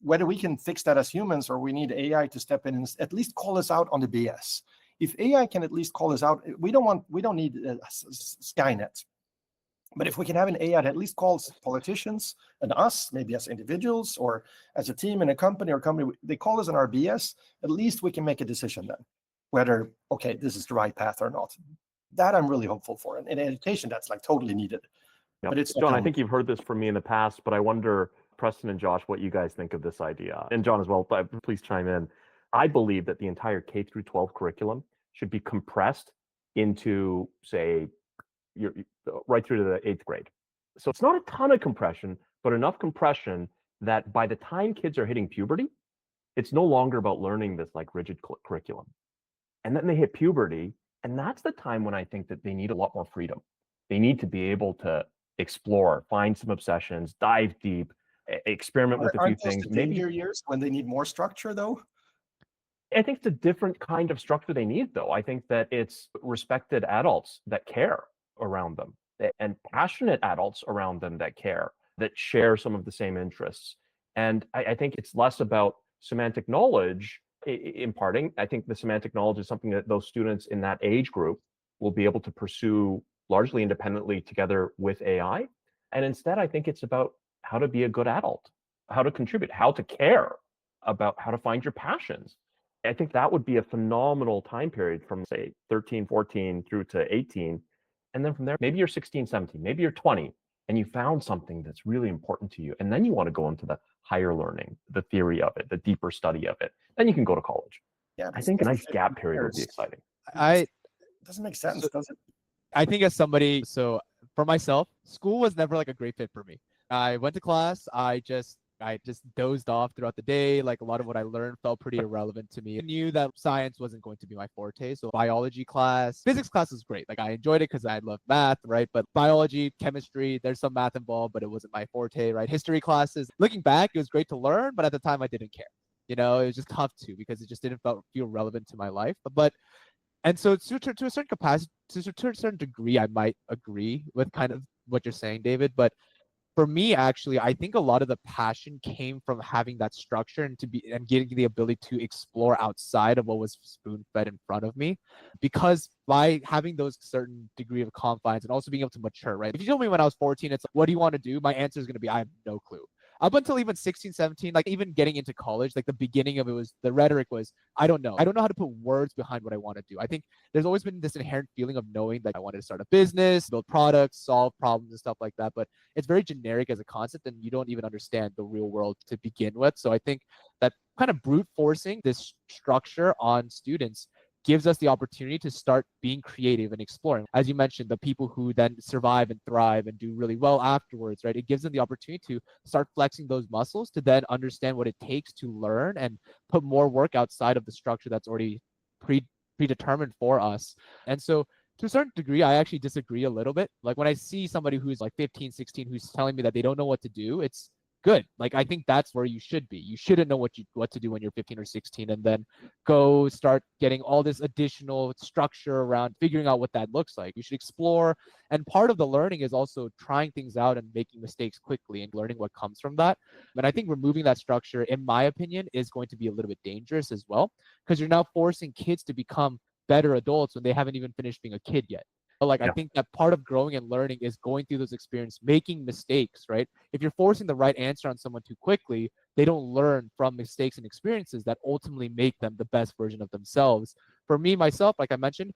whether we can fix that as humans or we need AI to step in and at least call us out on the BS. If AI can at least call us out, we don't need Skynet. But if we can have an AI that at least calls politicians and us, maybe as individuals or as a team in a company, they call us on our BS, at least we can make a decision then, whether, okay, this is the right path or not. That I'm really hopeful for. And in education, that's like totally needed. Yep. But it's John, I think you've heard this from me in the past, but I wonder, Preston and Josh, what you guys think of this idea. And John as well, please chime in. I believe that the entire K through 12 curriculum should be compressed into, say, right through to the 8th grade. So it's not a ton of compression, but enough compression that by the time kids are hitting puberty, it's no longer about learning this like rigid curriculum. And then they hit puberty, and that's the time when I think that they need a lot more freedom. They need to be able to explore, find some obsessions, dive deep, experiment with a few things. Maybe your years when they need more structure, though. I think it's a different kind of structure they need, though. I think that it's respected adults that care around them and passionate adults around them that care, that share some of the same interests. And I think it's less about semantic knowledge imparting. I think the semantic knowledge is something that those students in that age group will be able to pursue largely independently together with AI. And instead, I think it's about how to be a good adult, how to contribute, how to care about how to find your passions. I think that would be a phenomenal time period from, say, 13, 14 through to 18. And then from there, maybe you're 16, 17, maybe you're 20, and you found something that's really important to you. And then you want to go into the higher learning, the theory of it, the deeper study of it. Then you can go to college. Yeah, I think a nice gap period would be exciting. It doesn't make sense, does it? I think as somebody, so For myself, school was never like a great fit for me. I went to class. I just dozed off throughout the day. Like a lot of what I learned felt pretty irrelevant to me. I knew that science wasn't going to be my forte. So biology class, physics class was great. Like I enjoyed it because I love math, right? But biology, chemistry, there's some math involved, but it wasn't my forte, right? History classes, looking back, it was great to learn, but at the time I didn't care. It was just tough to because it just didn't feel relevant to my life. But and so to a certain capacity, to a certain degree, I might agree with kind of what you're saying, David. But for me, actually, I think a lot of the passion came from having that structure and getting the ability to explore outside of what was spoon fed in front of me. Because by having those certain degree of confines and also being able to mature, right? If you told me when I was 14, it's like, what do you want to do? My answer is going to be, I have no clue. Up until even 16, 17, like even getting into college, like the beginning of it was the rhetoric was, I don't know. I don't know how to put words behind what I want to do. I think there's always been this inherent feeling of knowing that I wanted to start a business, build products, solve problems and stuff like that. But it's very generic as a concept and you don't even understand the real world to begin with. So I think that kind of brute forcing this structure on students gives us the opportunity to start being creative and exploring. As you mentioned, the people who then survive and thrive and do really well afterwards, right? It gives them the opportunity to start flexing those muscles to then understand what it takes to learn and put more work outside of the structure that's already predetermined for us. And so to a certain degree, I actually disagree a little bit. Like when I see somebody who's like 15, 16, who's telling me that they don't know what to do, it's good. Like I think that's where you should be. You shouldn't know what to do when you're 15 or 16 and then go start getting all this additional structure around figuring out what that looks like. You should explore. And part of the learning is also trying things out and making mistakes quickly and learning what comes from that. And I think removing that structure, in my opinion, is going to be a little bit dangerous as well, because you're now forcing kids to become better adults when they haven't even finished being a kid yet. But like I Yeah. think that part of growing and learning is going through those experiences, making mistakes, right? If you're forcing the right answer on someone too quickly, they don't learn from mistakes and experiences that ultimately make them the best version of themselves. For me, myself, like I mentioned,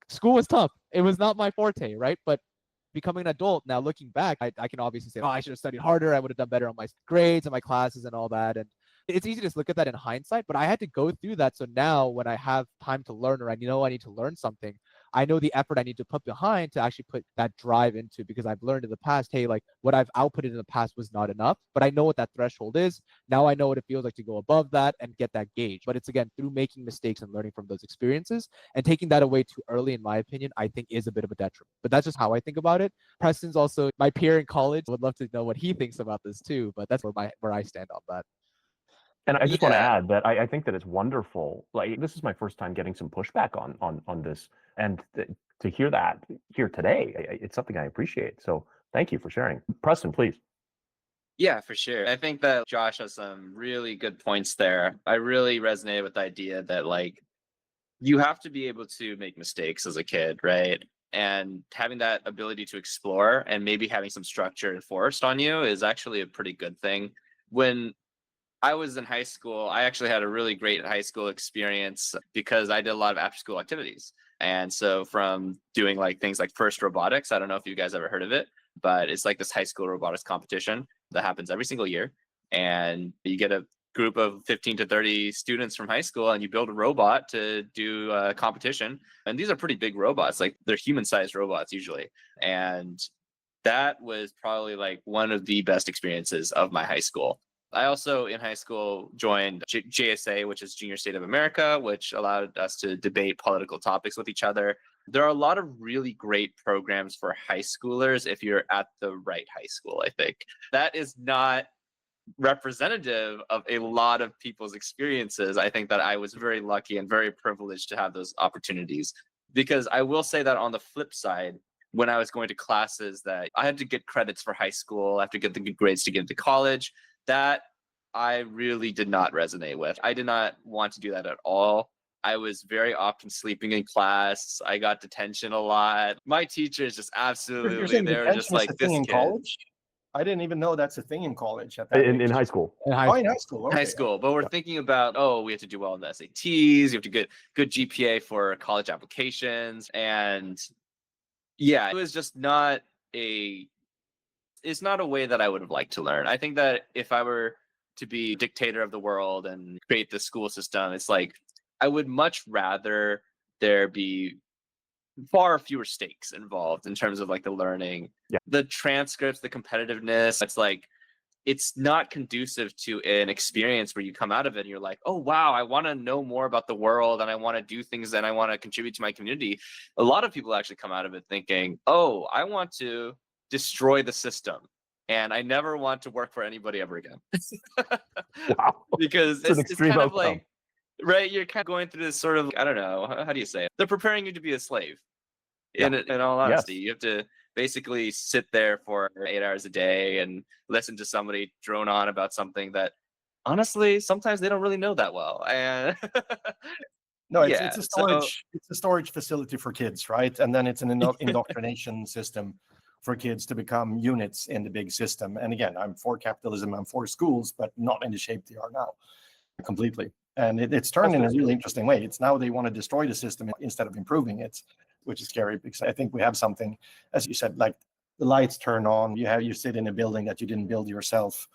school was tough. It was not my forte, right? But becoming an adult now, looking back, I can obviously say, oh, I should have studied harder. I would have done better on my grades and my classes and all that. And it's easy to just look at that in hindsight, but I had to go through that. So now when I have time to learn or I know I need to learn something, I know the effort I need to put behind to actually put that drive into, because I've learned in the past, hey, like what I've outputted in the past was not enough, but I know what that threshold is. Now I know what it feels like to go above that and get that gauge. But it's again, through making mistakes and learning from those experiences, and taking that away too early, in my opinion, I think is a bit of a detriment. But that's just how I think about it. Preston's also my peer in college. Would love to know what he thinks about this too, but that's where I stand on that. And I just want to Yeah. add that I think that it's wonderful. Like this is my first time getting some pushback on this, and to hear that here today, it's something I appreciate. So thank you for sharing, Preston. Please. Yeah, for sure. I think that Josh has some really good points there. I really resonate with the idea that like you have to be able to make mistakes as a kid, right? And having that ability to explore and maybe having some structure enforced on you is actually a pretty good thing. When I was in high school, I actually had a really great high school experience because I did a lot of after school activities. And so from doing like things like First Robotics, I don't know if you guys ever heard of it, but it's like this high school robotics competition that happens every single year. And you get a group of 15 to 30 students from high school and you build a robot to do a competition. And these are pretty big robots, like they're human-sized robots usually. And that was probably like one of the best experiences of my high school. I also in high school joined JSA, which is Junior State of America, which allowed us to debate political topics with each other. There are a lot of really great programs for high schoolers if you're at the right high school, I think. That is not representative of a lot of people's experiences. I think that I was very lucky and very privileged to have those opportunities. Because I will say that on the flip side, when I was going to classes that I had to get credits for high school, I have to get the good grades to get into college, that I really did not resonate with. I did not want to do that at all. I was very often sleeping in class. I got detention a lot. My teachers just You're absolutely, saying they were just detention is like, a this thing in kid. college? I didn't even know that's a thing in college at that In age. high school. In high Oh, school. in high school. Okay. High school, but we're thinking about, oh, we have to do well in the SATs, you have to get good GPA for college applications. And yeah, it was just not it's not a way that I would have liked to learn. I think that if I were to be dictator of the world and create the school system, it's like I would much rather there be far fewer stakes involved in terms of like the learning, Yeah. the transcripts, the competitiveness. It's like, it's not conducive to an experience where you come out of it and you're like, oh, wow, I want to know more about the world and I want to do things and I want to contribute to my community. A lot of people actually come out of it thinking, oh, I want to destroy the system and I never want to work for anybody ever again. Wow. Because It's an it's extreme kind of outcome. like, right, you're kind of going through this sort of, I don't know, how do you say it? They're preparing you to be a slave. Yeah. In all honesty, Yes. you have to basically sit there for 8 hours a day and listen to somebody drone on about something that honestly sometimes they don't really know that well. And No, yeah, it's a so storage facility for kids, right? And then it's an indoctrination system for kids to become units in the big system. And again, I'm for capitalism, I'm for schools, but not in the shape they are now, completely. And it's turned in a really interesting way. It's now they want to destroy the system instead of improving it, which is scary because I think we have something, as you said, like the lights turn on, you sit in a building that you didn't build yourself.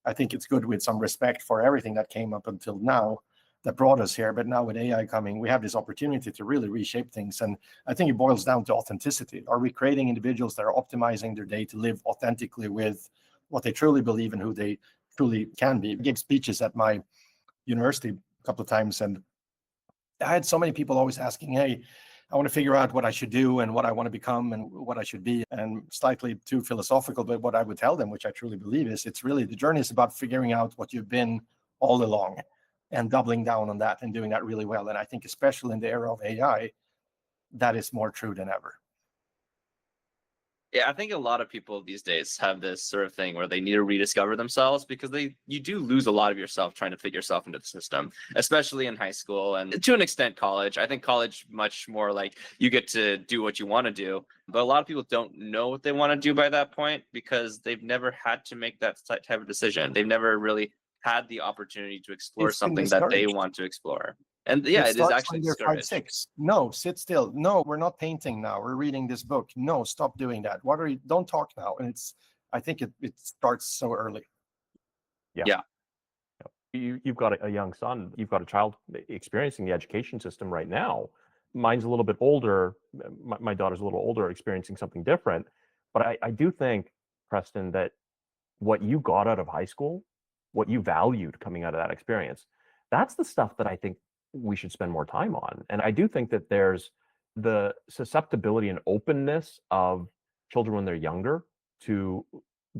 I think it's good with some respect for everything that came up until now that brought us here. But now with AI coming, we have this opportunity to really reshape things. And I think it boils down to authenticity. Are we creating individuals that are optimizing their day to live authentically with what they truly believe and who they truly can be? I gave speeches at my university a couple of times, and I had so many people always asking, hey, I want to figure out what I should do and what I want to become and what I should be. And slightly too philosophical, but what I would tell them, which I truly believe, is it's really the journey is about figuring out what you've been all along and doubling down on that and doing that really well. And I think especially in the era of AI, that is more true than ever. yeah, I think a lot of people these days have this sort of thing where they need to rediscover themselves because you do lose a lot of yourself trying to fit yourself into the system, especially in high school and to an extent college. I think college much more like you get to do what you want to do, but a lot of people don't know what they want to do by that point because they've never had to make that type of decision. They've never really had the opportunity to explore It's been something that they discouraged. want to explore. And yeah, It it is starts actually when they're 5, discouraged. 6. No, sit still. No, we're not painting now. We're reading this book. No, stop doing that. What are you? Don't talk now. And I think it starts so early. Yeah. You've got a young son, you've got a child experiencing the education system right now. Mine's a little bit older. My daughter's a little older, experiencing something different. But I do think, Preston, that what you got out of high school, what you valued coming out of that experience, that's the stuff that I think we should spend more time on. And I do think that there's the susceptibility and openness of children when they're younger to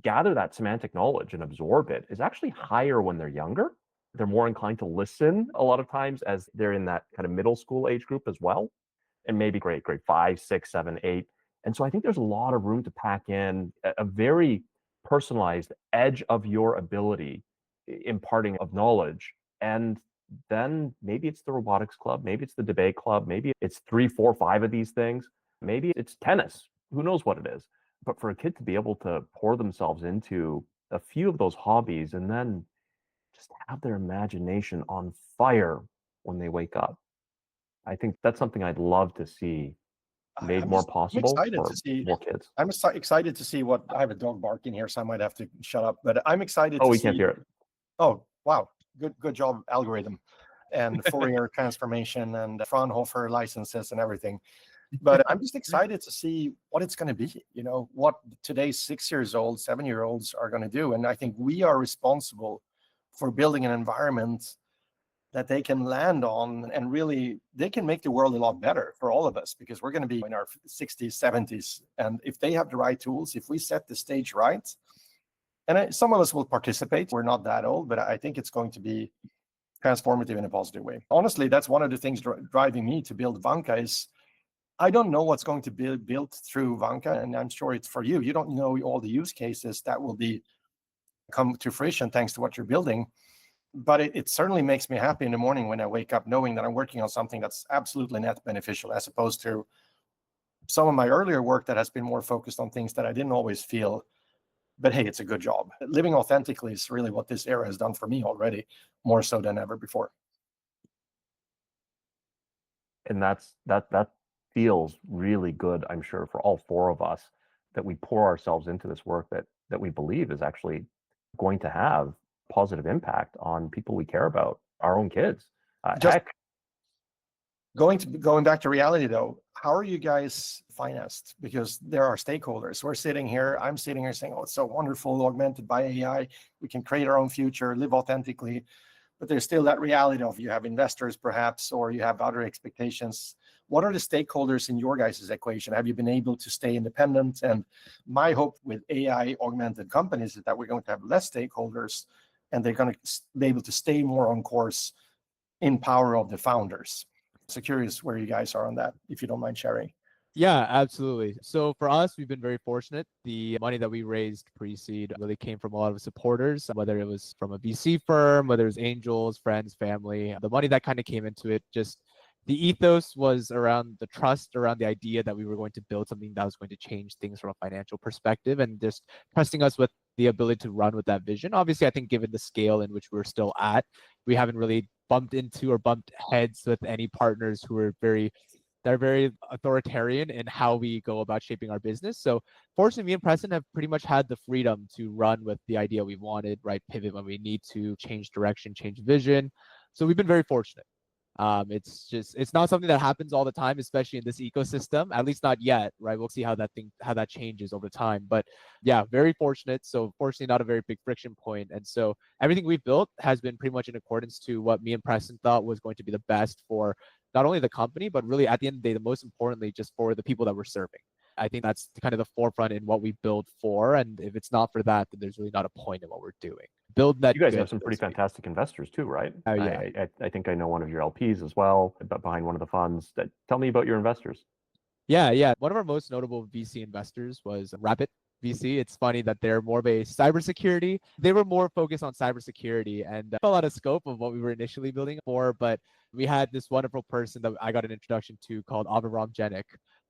gather that semantic knowledge and absorb it is actually higher when they're younger. They're more inclined to listen a lot of times as they're in that kind of middle school age group as well, and maybe grade 5, 6, 7, 8. And so I think there's a lot of room to pack in a very personalized edge of your ability imparting of knowledge. And then maybe it's the robotics club, maybe it's the debate club, maybe it's 3, 4, 5 of these things, maybe it's tennis, who knows what it is. But for a kid to be able to pour themselves into a few of those hobbies and then just have their imagination on fire when they wake up, I think that's something I'd love to see made more possible for more kids. I'm excited to see what I have a dog barking here, so I might have to shut up. But I'm excited. Oh, we can't hear it. Oh, wow! Good job, algorithm, and Fourier transformation, and Fraunhofer licenses and everything. But I'm just excited to see what it's going to be. You know, what today's 6-year-olds, 7-year-olds are going to do, and I think we are responsible for building an environment that they can land on, and really they can make the world a lot better for all of us, because we're going to be in our 60s, 70s. And if they have the right tools, if we set the stage right, and some of us will participate, we're not that old, but I think it's going to be transformative in a positive way. Honestly, that's one of the things driving me to build Vanka is I don't know what's going to be built through Vanka, and I'm sure it's for you. You don't know all the use cases that will come to fruition thanks to what you're building. But it certainly makes me happy in the morning when I wake up knowing that I'm working on something that's absolutely net beneficial, as opposed to some of my earlier work that has been more focused on things that I didn't always feel. But hey, it's a good job. Living authentically is really what this era has done for me already, more so than ever before. And that feels really good, I'm sure, for all 4 of us, that we pour ourselves into this work that we believe is actually going to have positive impact on people we care about, our own kids. Just Heck, Going back to reality though, how are you guys financed? Because there are stakeholders. We're sitting here, I'm sitting here saying, oh, it's so wonderful, augmented by AI. We can create our own future, live authentically. But there's still that reality of you have investors perhaps, or you have other expectations. What are the stakeholders in your guys' equation? Have you been able to stay independent? And my hope with AI augmented companies is that we're going to have less stakeholders and they're going to be able to stay more on course in power of the founders. So curious where you guys are on that, if you don't mind sharing. Yeah, absolutely. So for us, we've been very fortunate. The money that we raised pre-seed really came from a lot of supporters, whether it was from a VC firm, whether it was angels, friends, family. The money that kind of came into it, just the ethos was around the trust, around the idea that we were going to build something that was going to change things from a financial perspective, and just trusting us with the ability to run with that vision. Obviously, I think given the scale in which we're still at, we haven't really bumped into or bumped heads with any partners who are they're very authoritarian in how we go about shaping our business. So fortunately, me and Preston have pretty much had the freedom to run with the idea we wanted, right? Pivot when we need to, change direction, change vision. So we've been very fortunate. It's not something that happens all the time, especially in this ecosystem, at least not yet, right? We'll see how that changes over time. But yeah, very fortunate. So fortunately, not a very big friction point. And so everything we've built has been pretty much in accordance to what me and Preston thought was going to be the best for not only the company, but really at the end of the day, the most importantly, just for the people that we're serving. I think that's kind of the forefront in what we build for. And if it's not for that, then there's really not a point in what we're doing. Build that. You guys have some pretty fantastic investors too, right? Oh, yeah. I think I know one of your LPs as well, but behind one of the funds. Tell me about your investors. Yeah. One of our most notable VC investors was Rabbit VC. It's funny that they're more of a cybersecurity. They were more focused on cybersecurity and fell out of scope of what we were initially building for. But we had this wonderful person that I got an introduction to called Avram Jenik.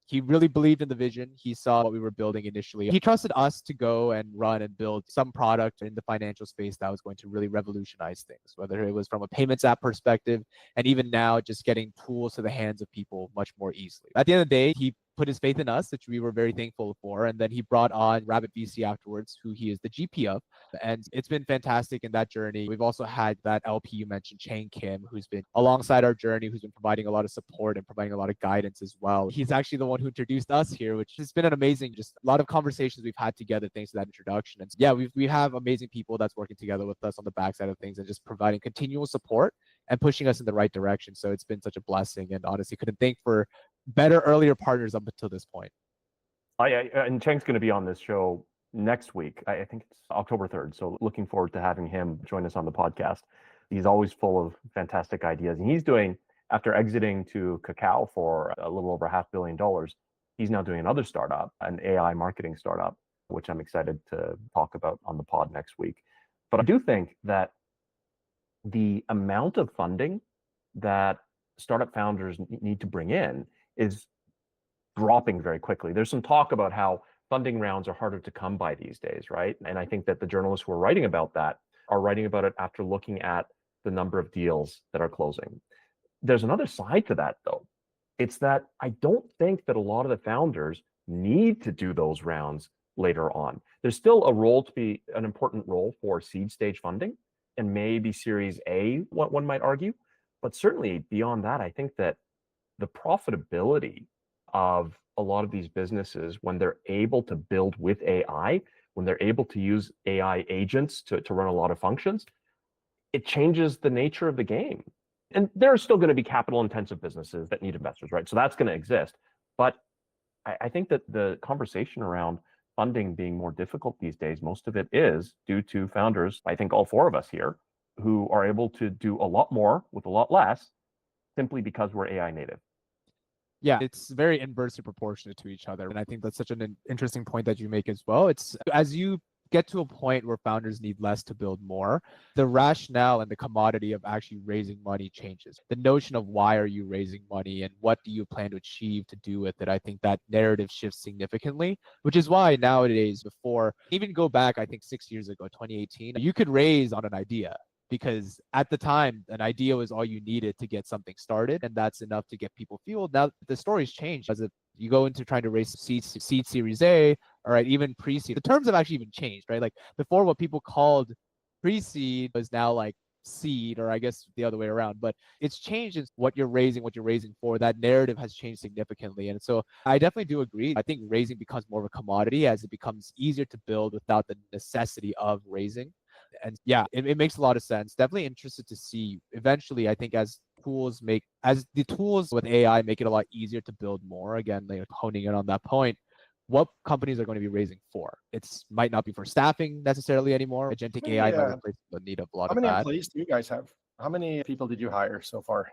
He really believed in the vision. He saw what we were building initially. He trusted us to go and run and build some product in the financial space that was going to really revolutionize things, whether it was from a payments app perspective, and even now just getting tools to the hands of people much more easily. At the end of the day, he put his faith in us, which we were very thankful for. And then he brought on Rabbit VC afterwards, who he is the GP of. And it's been fantastic in that journey. We've also had that LP you mentioned, Chang Kim, who's been alongside our journey, who's been providing a lot of support and providing a lot of guidance as well. He's actually the one who introduced us here, which has been an amazing, just a lot of conversations we've had together thanks to that introduction. And yeah, we have amazing people that's working together with us on the backside of things and just providing continual support and pushing us in the right direction. So it's been such a blessing, and honestly couldn't thank for better earlier partners up until this point. And Cheng's going to be on this show next week. I think it's October 3rd. So looking forward to having him join us on the podcast. He's always full of fantastic ideas. And he's doing, after exiting to Kakao for a little over $500 million, he's now doing another startup, an AI marketing startup, which I'm excited to talk about on the pod next week. But I do think that the amount of funding that startup founders need to bring in is dropping very quickly. There's some talk about how funding rounds are harder to come by these days, right? And I think that the journalists who are writing about that are writing about it after looking at the number of deals that are closing. There's another side to that, though. It's that I don't think that a lot of the founders need to do those rounds later on. There's still a role to be an important role for seed stage funding and maybe Series A, what one might argue. But certainly beyond that, I think that the profitability of a lot of these businesses, when they're able to build with AI, when they're able to use AI agents to run a lot of functions, it changes the nature of the game. And there are still going to be capital intensive businesses that need investors, right? So that's going to exist. But I think that the conversation around funding being more difficult these days, most of it is due to founders, I think all four of us here, who are able to do a lot more with a lot less simply because we're AI native. Yeah, it's very inversely proportionate to each other. And I think that's such an interesting point that you make as well. It's as you get to a point where founders need less to build more, the rationale and the commodity of actually raising money changes. The notion of why are you raising money and what do you plan to achieve to do with it, I think that narrative shifts significantly, which is why nowadays, before even go back, I think 6 years ago, 2018, you could raise on an idea. Because at the time, an idea was all you needed to get something started, and that's enough to get people fueled. Now the story's changed. As if you go into trying to raise seed Series A, all right, even pre-seed, the terms have actually even changed, right? Like before, what people called pre-seed was now like seed, or I guess the other way around, but it's changed in what you're raising for. That narrative has changed significantly. And so I definitely do agree. I think raising becomes more of a commodity as it becomes easier to build without the necessity of raising. And yeah, it makes a lot of sense. Definitely interested to see eventually, I think as the tools with AI make it a lot easier to build more, again, like honing in on that point, what companies are going to be raising for. It's might not be for staffing necessarily anymore. Agentic AI might replace the need of a lot How of many that. employees do you guys have? How many people did you hire so far?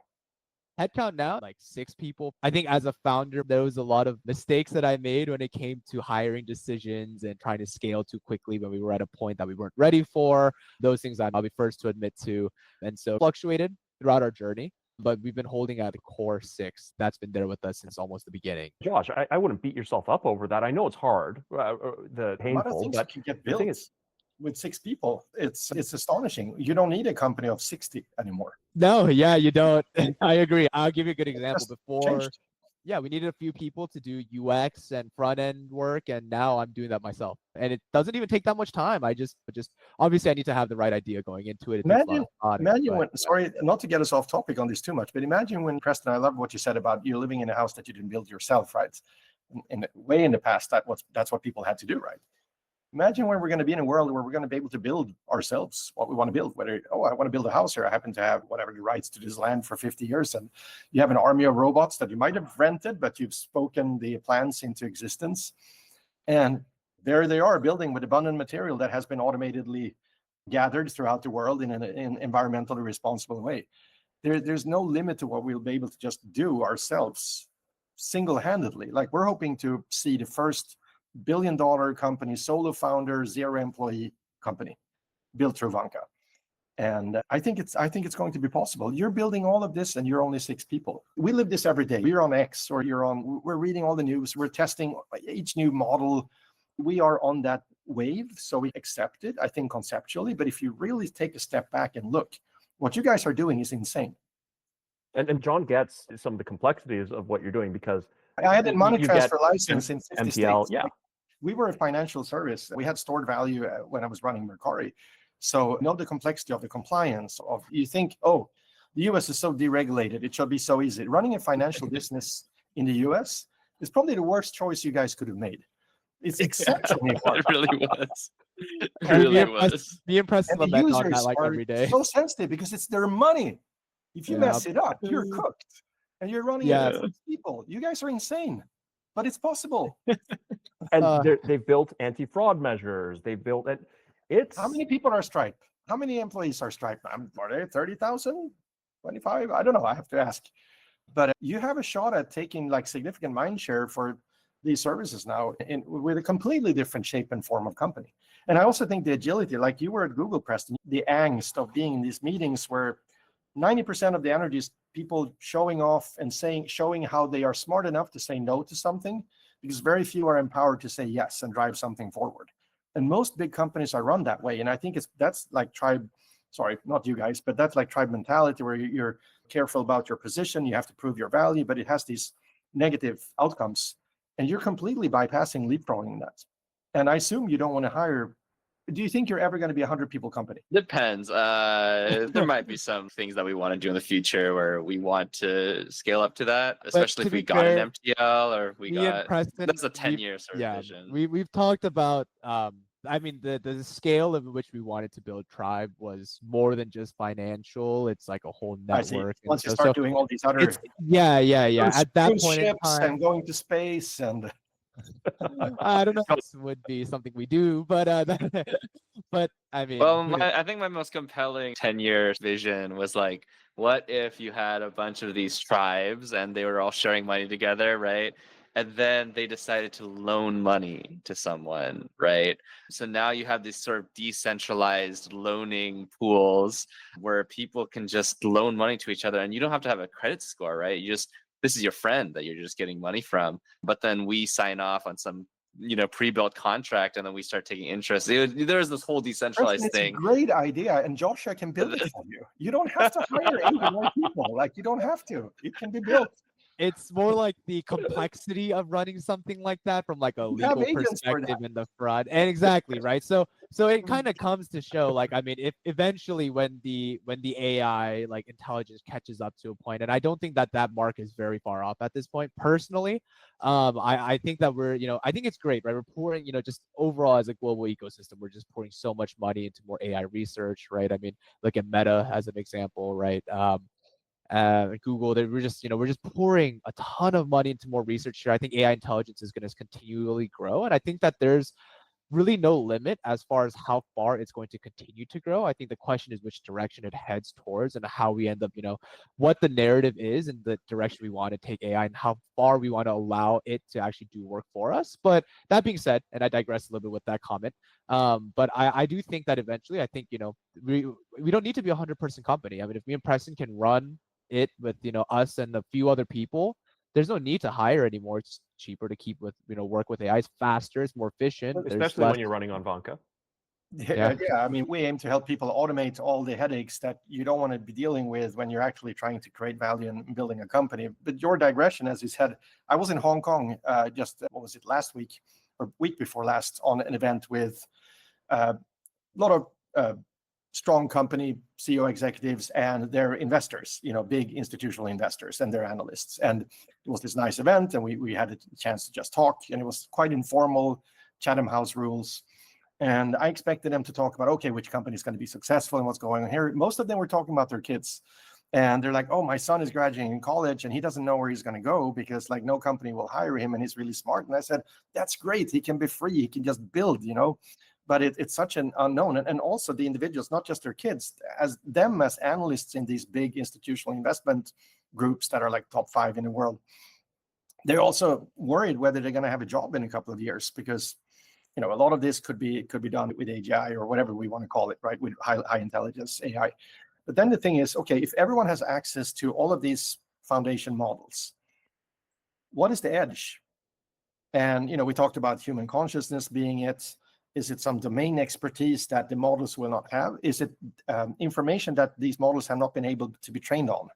Headcount now, like 6 people. I think as a founder, there was a lot of mistakes that I made when it came to hiring decisions and trying to scale too quickly when we were at a point that we weren't ready for. Those things I'll be first to admit to. And so fluctuated throughout our journey, but we've been holding at the core 6 that's been there with us since almost the beginning. Josh, I wouldn't beat yourself up over that. I know it's hard, A painful, lot of things but can get the thing built is, with 6 people. It's astonishing. You don't need a company of 60 anymore. No, yeah, you don't. I agree. I'll give you a good example. Just Before, changed. yeah, we needed a few people to do UX and front end work, and now I'm doing that myself. And it doesn't even take that much time. I just obviously I need to have the right idea going into it. It takes a lot of thought, Imagine but when, sorry, not to get us off topic on this too much, but imagine when, Preston, I love what you said about you living in a house that you didn't build yourself, right? Way in the past, that's what people had to do, right? Imagine when we're going to be in a world where we're going to be able to build ourselves what we want to build. Whether, I want to build a house here. I happen to have whatever the rights to this land for 50 years. And you have an army of robots that you might have rented, but you've spoken the plans into existence. And there they are building with abundant material that has been automatically gathered throughout the world in an environmentally responsible way. There's no limit to what we'll be able to just do ourselves single-handedly. Like we're hoping to see the first billion-dollar company, solo founder, 0 employee company built through Vanka. And I think it's going to be possible. You're building all of this and you're only 6 people. We live this every day. You're on X or we're reading all the news. We're testing each new model. We are on that wave. So we accept it, I think, conceptually. But if you really take a step back and look, what you guys are doing is insane. and John gets some of the complexities of what you're doing, because I had a money you transfer get license in 50 MPL, states. yeah. We were a financial service. We had stored value when I was running Mercari. So know the complexity of the compliance of, you think, oh, the US is so deregulated, it should be so easy. Running a financial business in the US is probably the worst choice you guys could have made. It's exceptionally hard. It really was. It And really was. be impressed And with the that on users that like are every day. so sensitive because it's their money. If you Yeah. mess it up, you're cooked. And you're running Yeah. it with people. You guys are insane, but it's possible. And they've built anti-fraud measures. They've built it. It's How many people are Stripe? How many employees are Stripe? Are they 30,000? 25? I don't know. I have to ask. But you have a shot at taking like significant mind share for these services now with a completely different shape and form of company. And I also think the agility, like you were at Google, Preston, the angst of being in these meetings where 90% of the energy is people showing off and showing how they are smart enough to say no to something, because very few are empowered to say yes and drive something forward. And most big companies are run that way. And I think that's like tribe, sorry, not you guys, but that's like tribe mentality where you're careful about your position. You have to prove your value, but it has these negative outcomes. And you're completely bypassing leapfrogging that. And I assume you don't want to hire. Do you think you're ever going to be a 100-people company? Depends. There might be some things that we want to do in the future where we want to scale up to that, especially if we got an MTL or we got. That's a 10-year sort of vision. We've talked about. I mean, the scale of which we wanted to build Tribe was more than just financial. It's like a whole network. Once you start doing all these other, yeah. At that point in time, and going to space and. I don't know if this would be something we do, but but I mean, well, I think my most compelling 10-year vision was like, what if you had a bunch of these tribes and they were all sharing money together, right? And then they decided to loan money to someone, right? So now you have these sort of decentralized loaning pools where people can just loan money to each other, and you don't have to have a credit score, right? This is your friend that you're just getting money from, but then we sign off on some, pre-built contract, and then we start taking interest. There's this whole decentralized thing. It's a great idea, and Joshua can build it for you. You don't have to hire 80 more people. Like, you don't have to. It can be built. it's more like the complexity of running something like that from like a You have legal agents for perspective that. in the front. And exactly, right? So it kind of comes to show, like, I mean, if eventually when the AI like intelligence catches up to a point, and I don't think that that mark is very far off at this point, personally. I think that we're, I think it's great, right? We're pouring, just overall as a global ecosystem, we're just pouring so much money into more AI research, right? I mean, look at Meta as an example, right? Google, that we're just pouring a ton of money into more research here. I think AI intelligence is going to continually grow, and I think that there's really no limit as far as how far it's going to continue to grow. I think the question is which direction it heads towards and how we end up, what the narrative is and the direction we want to take AI and how far we want to allow it to actually do work for us. But that being said, and I digress a little bit with that comment, but I do think that eventually, I think, we don't need to be a 100-person company. I mean, if me and Preston can run it with, us and a few other people, there's no need to hire anymore. It's cheaper to keep with, work with AI. It's faster, it's more efficient. Especially when you're running on Vanka. Yeah. I mean, we aim to help people automate all the headaches that you don't want to be dealing with when you're actually trying to create value and building a company. But your digression, as you said, I was in Hong Kong just, what was it, last week or week before last, on an event with a lot of strong company CEO executives and their investors, big institutional investors and their analysts. And it was this nice event, and we had a chance to just talk, and it was quite informal, Chatham House rules. And I expected them to talk about, okay, which company is going to be successful and what's going on here. Most of them were talking about their kids. And they're like, oh, my son is graduating in college and he doesn't know where he's going to go because like no company will hire him and he's really smart. And I said, that's great. He can be free. He can just build, But it's such an unknown. And also the individuals, not just their kids, as analysts in these big institutional investment groups that are like top 5 in the world, they're also worried whether they're going to have a job in a couple of years because a lot of this could be done with AGI or whatever we want to call it, right? With high intelligence AI. But then the thing is, okay, if everyone has access to all of these foundation models, what is the edge? And we talked about human consciousness being it. Is it some domain expertise that the models will not have? Is it information that these models have not been able to be trained on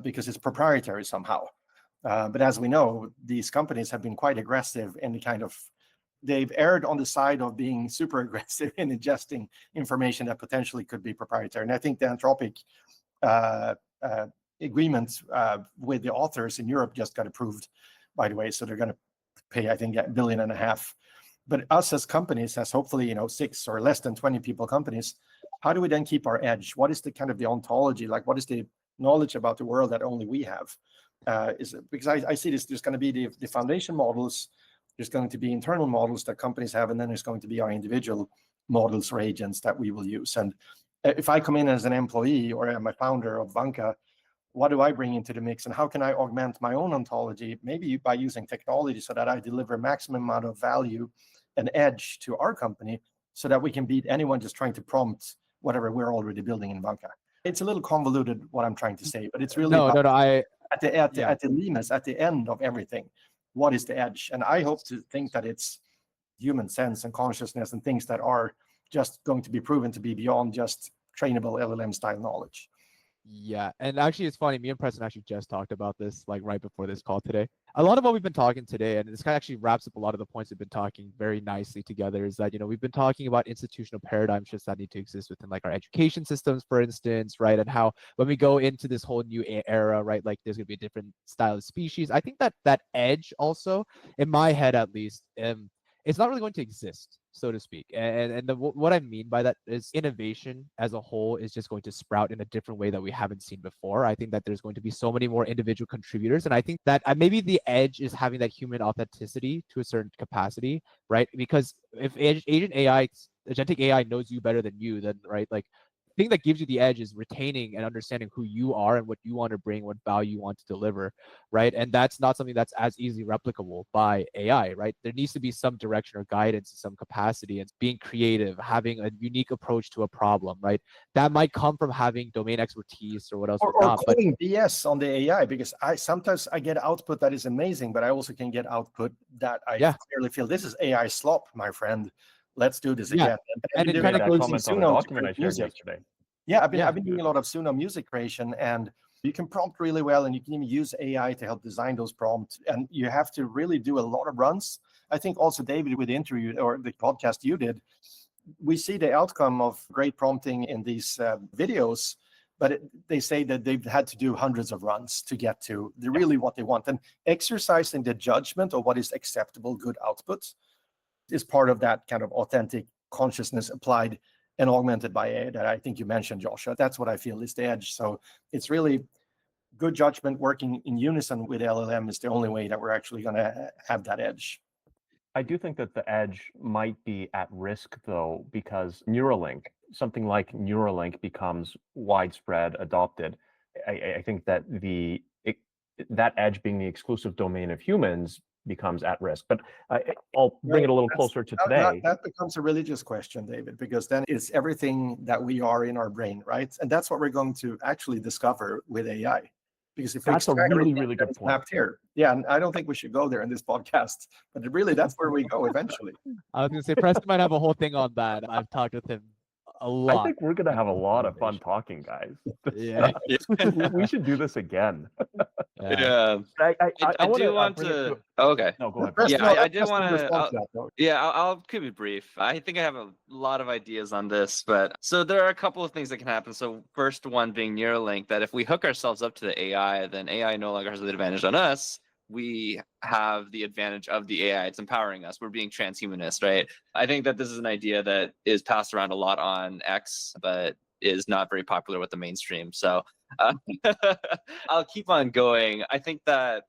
because it's proprietary somehow? But as we know, these companies have been quite aggressive in the kind of, they've erred on the side of being super aggressive in ingesting information that potentially could be proprietary. And I think the Anthropic agreement with the authors in Europe just got approved, by the way. So they're going to pay, I think, $1.5 billion. But us as companies, as hopefully 6 or less than 20 people companies, how do we then keep our edge? What is the kind of the ontology, like what is the knowledge about the world that only we have? Because I see this, there's going to be the foundation models, there's going to be internal models that companies have, and then there's going to be our individual models or agents that we will use. And if I come in as an employee or I'm a founder of Vanka, what do I bring into the mix, and how can I augment my own ontology, maybe by using technology so that I deliver maximum amount of value and edge to our company so that we can beat anyone just trying to prompt whatever we're already building in Vanka. It's a little convoluted what I'm trying to say, but it's really at the limes, at the end of everything, what is the edge? And I hope to think that it's human sense and consciousness and things that are just going to be proven to be beyond just trainable LLM style knowledge. Yeah, and actually it's funny, me and Preston actually just talked about this like right before this call today. A lot of what we've been talking today, and this kind of actually wraps up a lot of the points we've been talking very nicely together, is that we've been talking about institutional paradigm shifts that need to exist within like our education systems, for instance, right? And how when we go into this whole new era, right, like there's gonna be a different style of species. I think that edge also, in my head at least, it's not really going to exist, so to speak. And what I mean by that is innovation as a whole is just going to sprout in a different way that we haven't seen before. I think that there's going to be so many more individual contributors. And I think that maybe the edge is having that human authenticity to a certain capacity, right? Because if agentic AI knows you better than you, then, right, like, thing that gives you the edge is retaining and understanding who you are and what you want to bring, what value you want to deliver, right? And that's not something that's as easily replicable by AI, right? There needs to be some direction or guidance in some capacity, and being creative, having a unique approach to a problem, right? That might come from having domain expertise or what else. Or calling BS on the AI, because sometimes I get output that is amazing, but I also can get output that I clearly feel this is AI slop, my friend. Let's do this again. And it kind of goes on the document I shared yesterday. Yeah, I've been doing a lot of Suno music creation, and You can prompt really well, and you can even use AI to help design those prompts. And you have to really do a lot of runs. I think also, David, with the interview or the podcast you did, we see the outcome of great prompting in these videos, but they say that they've had to do hundreds of runs to get to really what they want. And exercising the judgment of what is acceptable, good output is part of that kind of authentic consciousness applied and augmented by AI that I think you mentioned, Joshua. That's what I feel is the edge. So it's really good judgment working in unison with LLM is the only way that we're actually going to have that edge. I do think that the edge might be at risk, though, because something like Neuralink becomes widespread adopted. I think that that edge being the exclusive domain of humans becomes at risk. But I'll bring it a little closer to today. That becomes a religious question, David, because then it's everything that we are in our brain, right? And that's what we're going to actually discover with AI. Because if that's a really, really good point. Here. Yeah, and I don't think we should go there in this podcast, but really that's where we go eventually. I was going to say, Preston might have a whole thing on that. I've talked with him a lot. I think we're going to have a lot of fun talking, guys. Yeah. We should do this again. Yeah. I do want to. Okay. No, go ahead. Yeah, I did want to. Yeah, I'll keep it brief. I think I have a lot of ideas on this, but so there are a couple of things that can happen. So first one being Neuralink, that if we hook ourselves up to the AI, then AI no longer has the advantage on us. We have the advantage of the AI. It's empowering us. We're being transhumanist, right? I think that this is an idea that is passed around a lot on X, but is not very popular with the mainstream. So I'll keep on going. I think that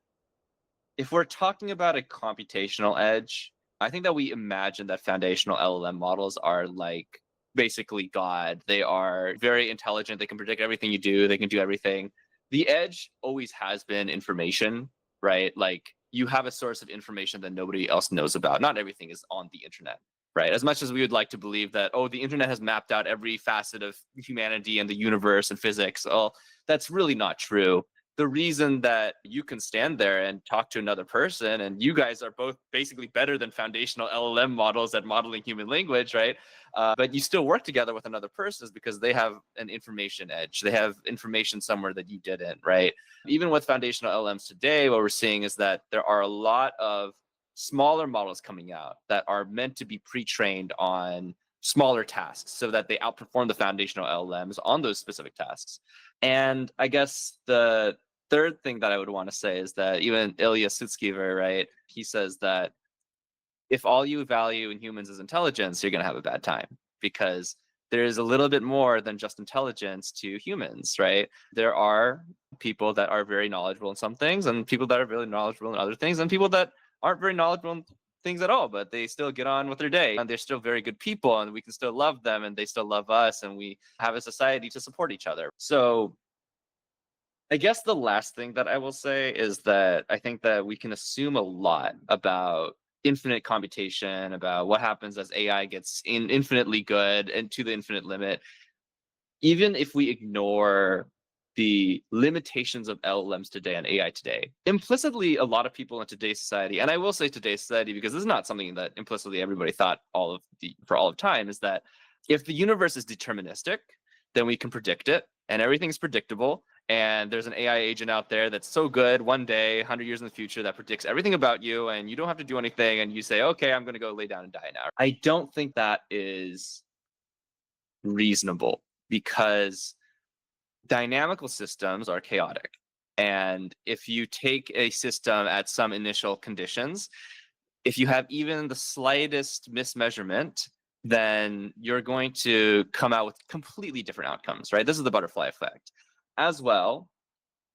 if we're talking about a computational edge, I think that we imagine that foundational LLM models are like basically God. They are very intelligent. They can predict everything you do. They can do everything. The edge always has been information, right? Like you have a source of information that nobody else knows about. Not everything is on the internet, right? As much as we would like to believe that, oh, the internet has mapped out every facet of humanity and the universe and physics, well, that's really not true. The reason that you can stand there and talk to another person, and you guys are both basically better than foundational LLM models at modeling human language, right? But you still work together with another person is because they have an information edge. They have information somewhere that you didn't, right? Even with foundational LLMs today, what we're seeing is that there are a lot of smaller models coming out that are meant to be pre-trained on smaller tasks so that they outperform the foundational LLMs on those specific tasks. And I guess the third thing that I would want to say is that even Ilya Sutskever, right, he says that if all you value in humans is intelligence, you're going to have a bad time because there's a little bit more than just intelligence to humans, right? There are people that are very knowledgeable in some things and people that are really knowledgeable in other things and people that aren't very knowledgeable in things at all, but they still get on with their day and they're still very good people and we can still love them and they still love us and we have a society to support each other. So I guess the last thing that I will say is that I think that we can assume a lot about infinite computation, about what happens as AI gets infinitely good and to the infinite limit. Even if we ignore the limitations of LLMs today and AI today, implicitly a lot of people in today's society, and I will say today's society because this is not something that implicitly everybody thought for all of time, is that if the universe is deterministic, then we can predict it and everything's predictable. And there's an AI agent out there that's so good one day, 100 years in the future, that predicts everything about you and you don't have to do anything. And you say, okay, I'm going to go lay down and die now. I don't think that is reasonable because dynamical systems are chaotic. And if you take a system at some initial conditions, if you have even the slightest mismeasurement, then you're going to come out with completely different outcomes, right? This is the butterfly effect. As well,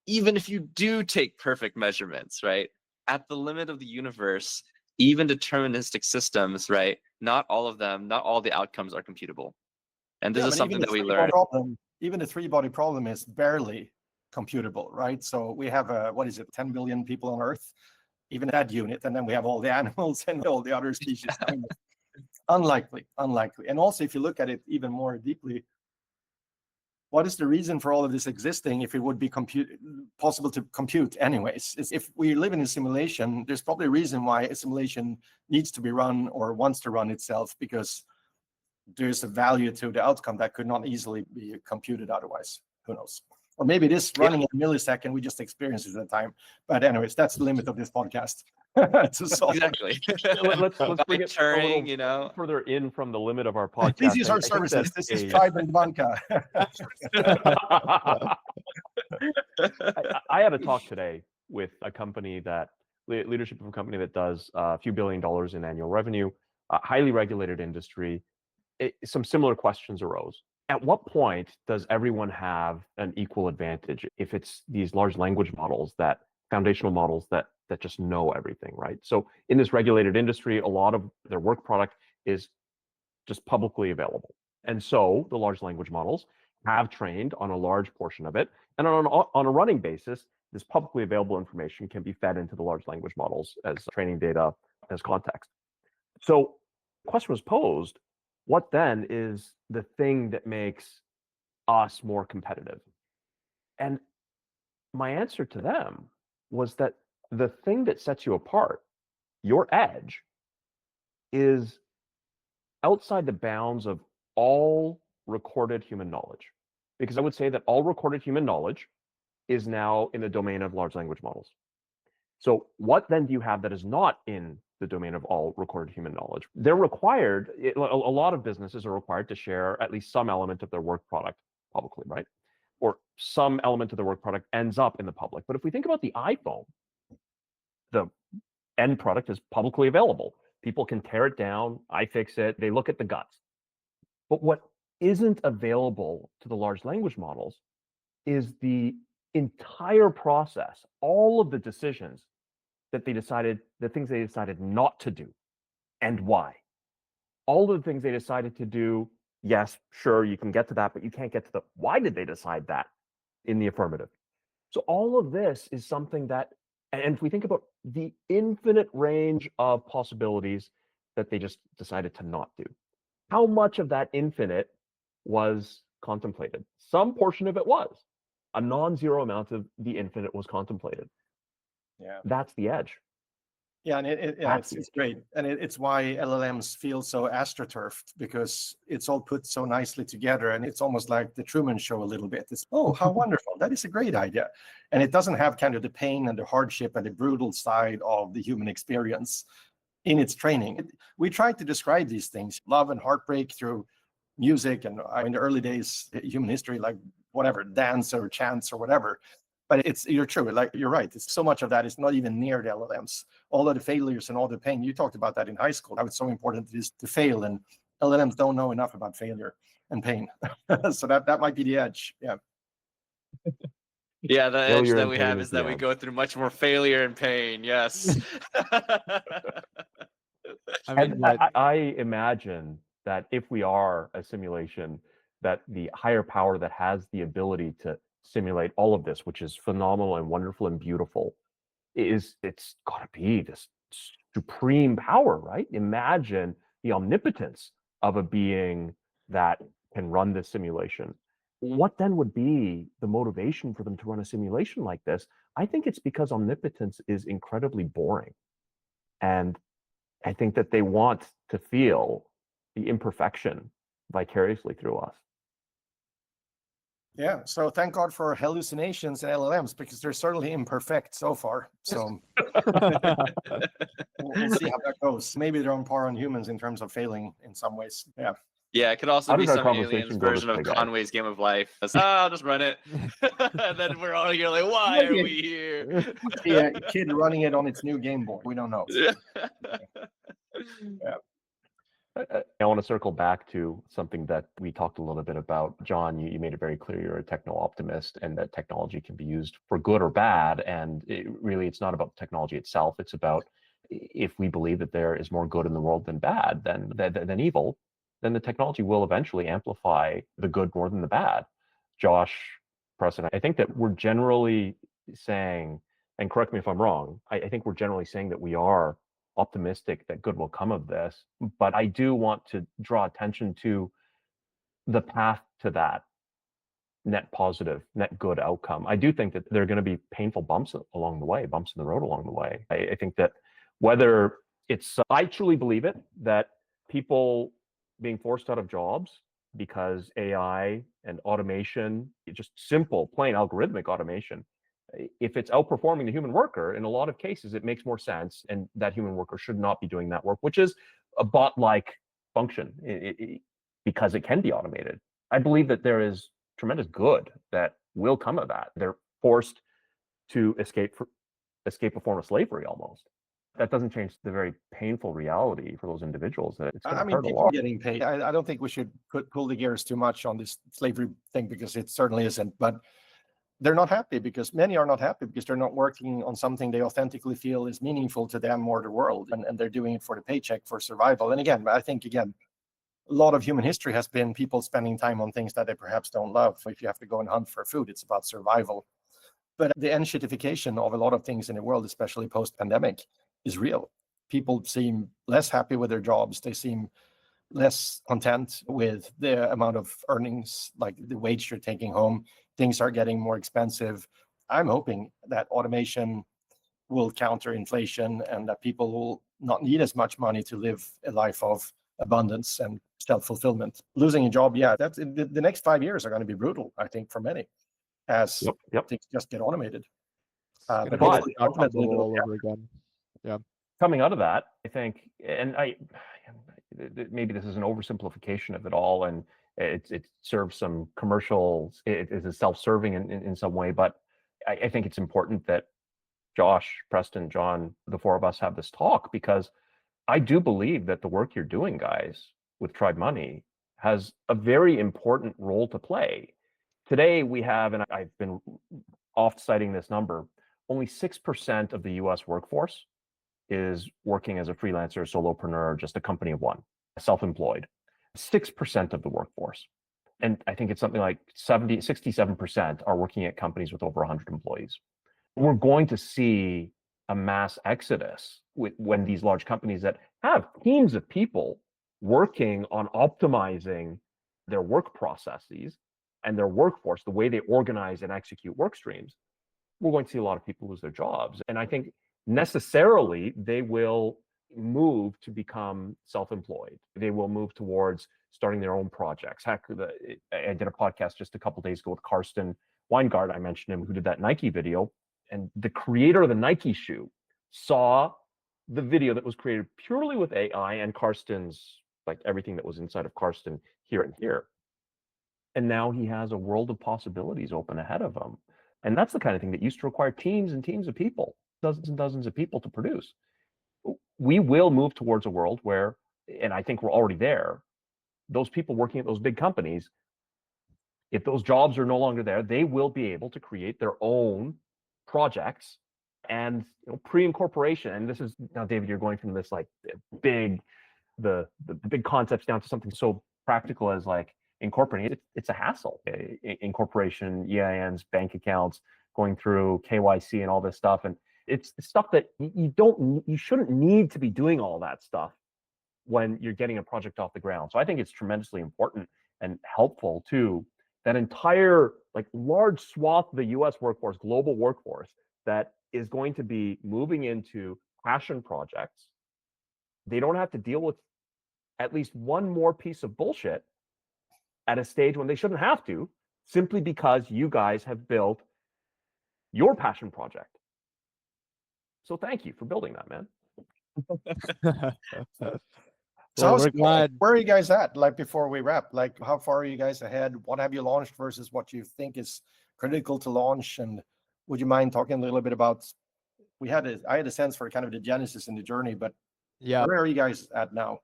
even if you do take perfect measurements, right, at the limit of the universe, even deterministic systems, right, not all of them, not all the outcomes are computable. And this is something that we learned. Even the three-body problem is barely computable, right? So we have, 10 billion people on Earth, even that unit, and then we have all the animals and all the other species. Unlikely. And also, if you look at it even more deeply, what is the reason for all of this existing if it would be possible to compute anyways? If we live in a simulation, there's probably a reason why a simulation needs to be run or wants to run itself, because there's a value to the outcome that could not easily be computed otherwise. Who knows? Or maybe it is running in a millisecond. We just experience it at the time. But anyways, that's the limit of this podcast. To solve. Exactly. Let's bring it Turning, a little further in from the limit of our podcast. Please use our I think services. that This is Tribe and Vanka. I had a talk today with a company that leadership of a company that does a few $1 billion in annual revenue, a highly regulated industry. Some similar questions arose. At what point does everyone have an equal advantage if it's these large language models, that foundational models that just know everything, right? So in this regulated industry, a lot of their work product is just publicly available. And so the large language models have trained on a large portion of it. And on a running basis, this publicly available information can be fed into the large language models as training data, as context. So the question was posed, what then is the thing that makes us more competitive? And my answer to them was that the thing that sets you apart, your edge, is outside the bounds of all recorded human knowledge. Because I would say that all recorded human knowledge is now in the domain of large language models. So what then do you have that is not in the domain of all recorded human knowledge? They're required, a lot of businesses are required to share at least some element of their work product publicly, right? Or some element of their work product ends up in the public. But if we think about the iPhone, the end product is publicly available. People can tear it down, iFix it, they look at the guts. But what isn't available to the large language models is the entire process, all of the decisions that they decided, the things they decided not to do, and why. All of the things they decided to do, yes, sure, you can get to that, but you can't get to the why did they decide that in the affirmative. So all of this is something that, and if we think about the infinite range of possibilities that they just decided to not do, how much of that infinite was contemplated? Some portion of it was. A non-zero amount of the infinite was contemplated. Yeah. That's the edge. Yeah, and it's great. And it's why LLMs feel so astroturfed, because it's all put so nicely together. And it's almost like the Truman Show a little bit. It's, oh, how wonderful. That is a great idea. And it doesn't have kind of the pain and the hardship and the brutal side of the human experience in its training. We tried to describe these things, love and heartbreak, through music. And in the early days, human history, like whatever, dance or chants or whatever. But you're true, like you're right. It's so much of that is not even near the LLMs. All of the failures and all the pain, you talked about that in high school, how it's so important it is to fail, and LLMs don't know enough about failure and pain. So that might be the edge. Yeah. Yeah, the edge Failure that and we pain have is is the that we edge. go through much more failure and pain. Yes. I mean, And I imagine that if we are a simulation, that the higher power that has the ability to simulate all of this, which is phenomenal and wonderful and beautiful, it's got to be this supreme power, right? Imagine the omnipotence of a being that can run this simulation. What then would be the motivation for them to run a simulation like this? I think it's because omnipotence is incredibly boring. And I think that they want to feel the imperfection vicariously through us. Yeah, so thank God for hallucinations and LLMs, because they're certainly imperfect so far. So we'll see how that goes. Maybe they're on par on humans in terms of failing in some ways. Yeah. Yeah, it could also How be did our some conversation aliens go this version of way, guys? Conway's Game of Life. I'll just run it. And then we're all here like, why are we here? Yeah, kid running it on its new Game Boy. We don't know. Yeah. I want to circle back to something that we talked a little bit about. John, you made it very clear you're a techno optimist, and that technology can be used for good or bad. And it's not about technology itself. It's about, if we believe that there is more good in the world than bad, than evil, then the technology will eventually amplify the good more than the bad. Josh, Preston, I think that we're generally saying, and correct me if I'm wrong, I think we're generally saying that we are optimistic that good will come of this, but I do want to draw attention to the path to that net positive, net good outcome. I do think that there are going to be painful bumps along the way, bumps in the road along the way. I think that whether it's, I truly believe it, that people being forced out of jobs because AI and automation, just simple, plain algorithmic automation, if it's outperforming the human worker, in a lot of cases, it makes more sense. And that human worker should not be doing that work, which is a bot-like function because it can be automated. I believe that there is tremendous good that will come of that. They're forced to escape a form of slavery almost. That doesn't change the very painful reality for those individuals that it's going to hurt a people lot. are getting paid. I don't think we should pull the gears too much on this slavery thing, because it certainly isn't. But they're not happy, because many are not happy because they're not working on something they authentically feel is meaningful to them or the world, and they're doing it for the paycheck, for survival. And again, I think a lot of human history has been people spending time on things that they perhaps don't love. If you have to go and hunt for food, it's about survival. But the enshittification of a lot of things in the world, especially post-pandemic, is real. People seem less happy with their jobs. They seem less content with the amount of earnings, like the wage you're taking home. Things are getting more expensive. I'm hoping that automation will counter inflation and that people will not need as much money to live a life of abundance and self-fulfillment. Losing a job, that's the next 5 years are going to be brutal, I think, for many, as things just get automated. But hopefully not comfortable all over again. Yeah. Coming out of that, I think, and maybe this is an oversimplification of it all, and it serves some commercials. It is self-serving in some way, but I think it's important that Josh, Preston, John, the four of us have this talk, because I do believe that the work you're doing, guys, with Tribe Money has a very important role to play. Today we have, and I've been oft citing this number, only 6% of the US workforce is working as a freelancer, solopreneur, just a company of one, self-employed. 6% of the workforce. And I think it's something like 67% are working at companies with over 100 employees. We're going to see a mass exodus when these large companies that have teams of people working on optimizing their work processes and their workforce, the way they organize and execute work streams, we're going to see a lot of people lose their jobs. And I think necessarily they will move to become self-employed. They will move towards starting their own projects. Heck, I did a podcast just a couple of days ago with Karsten Weingart. I mentioned him, who did that Nike video. And the creator of the Nike shoe saw the video that was created purely with AI and Karsten's, like everything that was inside of Karsten here and here. And now he has a world of possibilities open ahead of him. And that's the kind of thing that used to require teams and teams of people, dozens and dozens of people to produce. We will move towards a world where, and I think we're already there, those people working at those big companies, if those jobs are no longer there, they will be able to create their own projects and pre-incorporation. And this is now, David, you're going from this like big, the big concepts down to something so practical as like incorporating. It's a hassle. Incorporation, EINs, bank accounts, going through KYC and all this stuff. And it's stuff that you shouldn't need to be doing all that stuff when you're getting a project off the ground. So I think it's tremendously important and helpful to that entire like large swath of the US workforce, global workforce, that is going to be moving into passion projects. They don't have to deal with at least one more piece of bullshit at a stage when they shouldn't have to, simply because you guys have built your passion project. So thank you for building that, man. So where are you guys at? Like before we wrap, like how far are you guys ahead? What have you launched versus what you think is critical to launch? And would you mind talking a little bit about? I had a sense for kind of the genesis in the journey, but where are you guys at now?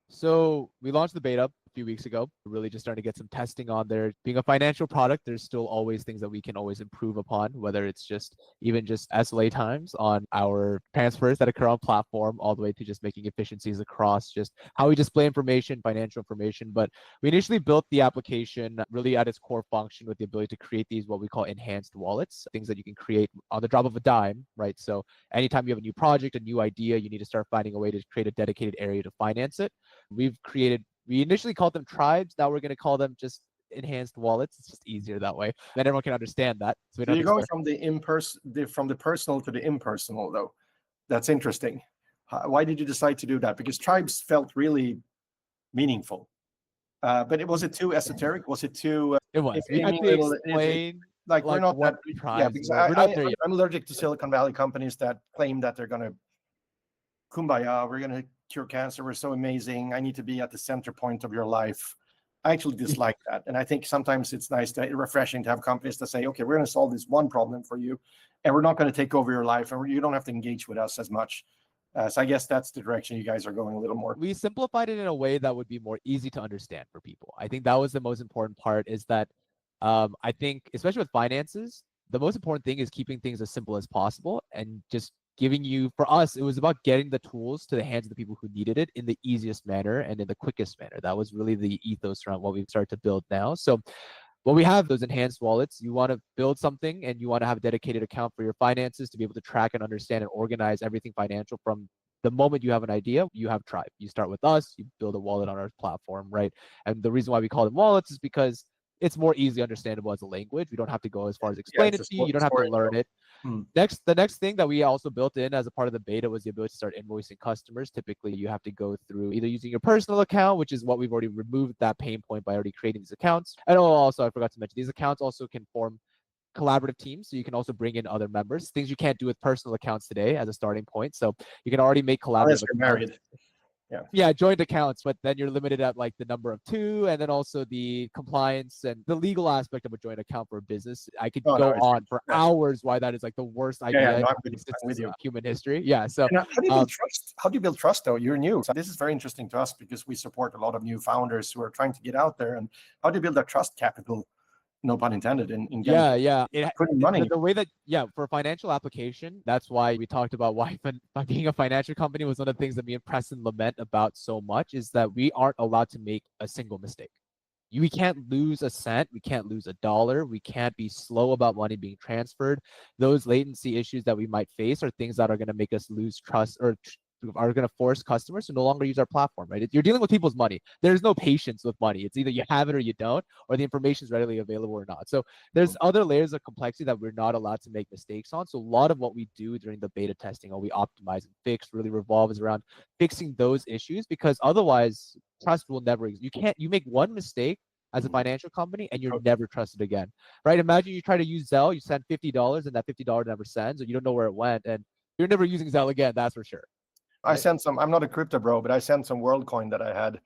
So we launched the beta a few weeks ago. We're really just starting to get some testing on there. Being a financial product, there's still always things that we can always improve upon, whether it's just even just SLA times on our transfers that occur on platform, all the way to just making efficiencies across just how we display information, financial information. But we initially built the application really at its core function with the ability to create these what we call enhanced wallets, things that you can create on the drop of a dime, right? So anytime you have a new project, a new idea, you need to start finding a way to create a dedicated area to finance it. We initially called them tribes. Now we're going to call them just enhanced wallets. It's just easier that way. Then everyone can understand that. So you're going from the personal to the impersonal, though. That's interesting. Why did you decide to do that? Because tribes felt really meaningful. But was it too esoteric? Was it too It was. We had seeming to little? explain Like we're not what that. the Yeah, prize because were. We're not there yet. I'm allergic to Silicon Valley companies that claim that they're going to kumbaya, we're going to cure cancer, we're so amazing, I need to be at the center point of your life. I actually dislike that. And I think sometimes it's refreshing to have companies that say, okay, we're going to solve this one problem for you, and we're not going to take over your life, and you don't have to engage with us as much. So I guess that's the direction you guys are going a little more. We simplified it in a way that would be more easy to understand for people. I think that was the most important part, is that I think, especially with finances, the most important thing is keeping things as simple as possible and just giving you, for us, it was about getting the tools to the hands of the people who needed it in the easiest manner and in the quickest manner. That was really the ethos around what we've started to build now. So when we have those enhanced wallets, you want to build something and you want to have a dedicated account for your finances to be able to track and understand and organize everything financial from the moment you have an idea. You have Tribe. You start with us, you build a wallet on our platform, right? And the reason why we call them wallets is because it's more easily understandable as a language. We don't have to go as far as explain it to you. You don't have to learn it. The next thing that we also built in as a part of the beta was the ability to start invoicing customers. Typically, you have to go through either using your personal account, which is what we've already removed that pain point by already creating these accounts. And also, I forgot to mention, these accounts also can form collaborative teams, so you can also bring in other members, things you can't do with personal accounts today as a starting point. So you can already make collaborative Unless you're accounts. married. Yeah, joint accounts, but then you're limited at like the number of 2, and then also the compliance and the legal aspect of a joint account for a business. I could go on for hours why that is like the worst idea in the existence of human history. Yeah. So how do you build trust? How do you build trust though? You're new. So this is very interesting to us because we support a lot of new founders who are trying to get out there. And how do you build that trust capital? No pun intended. In putting money. The way that, for financial application, that's why we talked about why being a financial company was one of the things that me and Preston lament about so much, is that we aren't allowed to make a single mistake. We can't lose a cent. We can't lose $1. We can't be slow about money being transferred. Those latency issues that we might face are things that are going to make us lose trust, or are going to force customers to no longer use our platform, right? You're dealing with people's money. There's no patience with money. It's either you have it or you don't, or the information is readily available or not. So there's other layers of complexity that we're not allowed to make mistakes on. So a lot of what we do during the beta testing, or we optimize and fix, really revolves around fixing those issues, because otherwise trust will never, you make one mistake as a financial company and you're never trusted again, right? Imagine you try to use Zelle, you send $50 and that $50 never sends, or you don't know where it went, and you're never using Zelle again, that's for sure. I sent some, I'm not a crypto bro, but I sent some WorldCoin that I had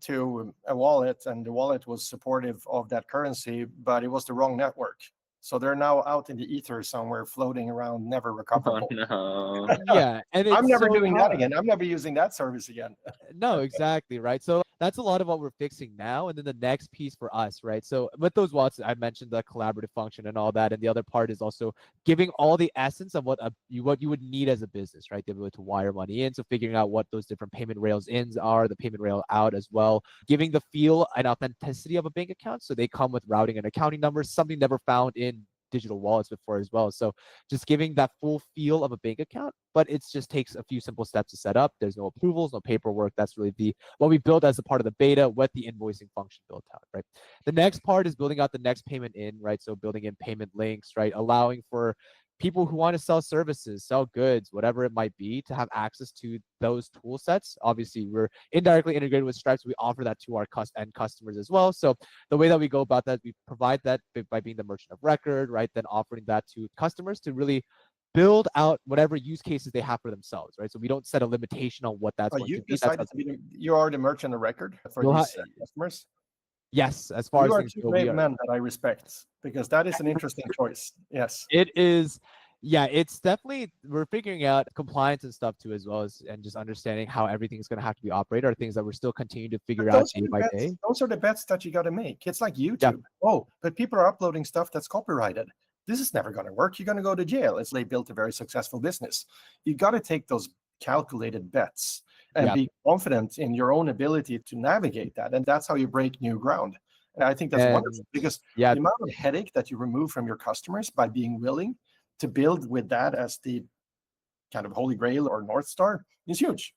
to a wallet, and the wallet was supportive of that currency, but it was the wrong network. So they're now out in the ether somewhere, floating around, never recoverable. Oh, no. Yeah, and I'm never so doing that again. I'm never using that service again. No, exactly, right? So that's a lot of what we're fixing now. And then the next piece for us, right? So with those wallets, I mentioned the collaborative function and all that. And the other part is also giving all the essence of what you would need as a business, right? The ability to wire money in. So figuring out what those different payment rails ins are, the payment rail out as well, giving the feel and authenticity of a bank account. So they come with routing and accounting numbers, something never found in digital wallets before as well. So just giving that full feel of a bank account, but it just takes a few simple steps to set up. There's no approvals, no paperwork. That's really what we built as a part of the beta with the invoicing function built out, right? The next part is building out the next payment in, right? So building in payment links, right? Allowing for people who want to sell services, sell goods, whatever it might be, to have access to those tool sets. Obviously, we're indirectly integrated with Stripe, so we offer that to our end customers as well. So the way that we go about that, we provide that by being the merchant of record, right? Then offering that to customers to really build out whatever use cases they have for themselves, right? So we don't set a limitation on what that's going to be. Decided to be you are the merchant of record for these customers? Yes, as far you as are things two go, brave men that I respect, because that is an interesting choice. Yes, it is. Yeah, it's definitely, we're figuring out compliance and stuff too, as well as, and just understanding how everything is going to have to be operated are things that we're still continuing to figure out day by day. Those are the bets that you got to make. It's like YouTube. Yeah. Oh, but people are uploading stuff that's copyrighted. This is never going to work. You're going to go to jail. It's they built a very successful business. You got to take those calculated bets and be confident in your own ability to navigate that. And that's how you break new ground. And I think that's wonderful, because the amount of headache that you remove from your customers by being willing to build with that as the kind of holy grail or North Star is huge.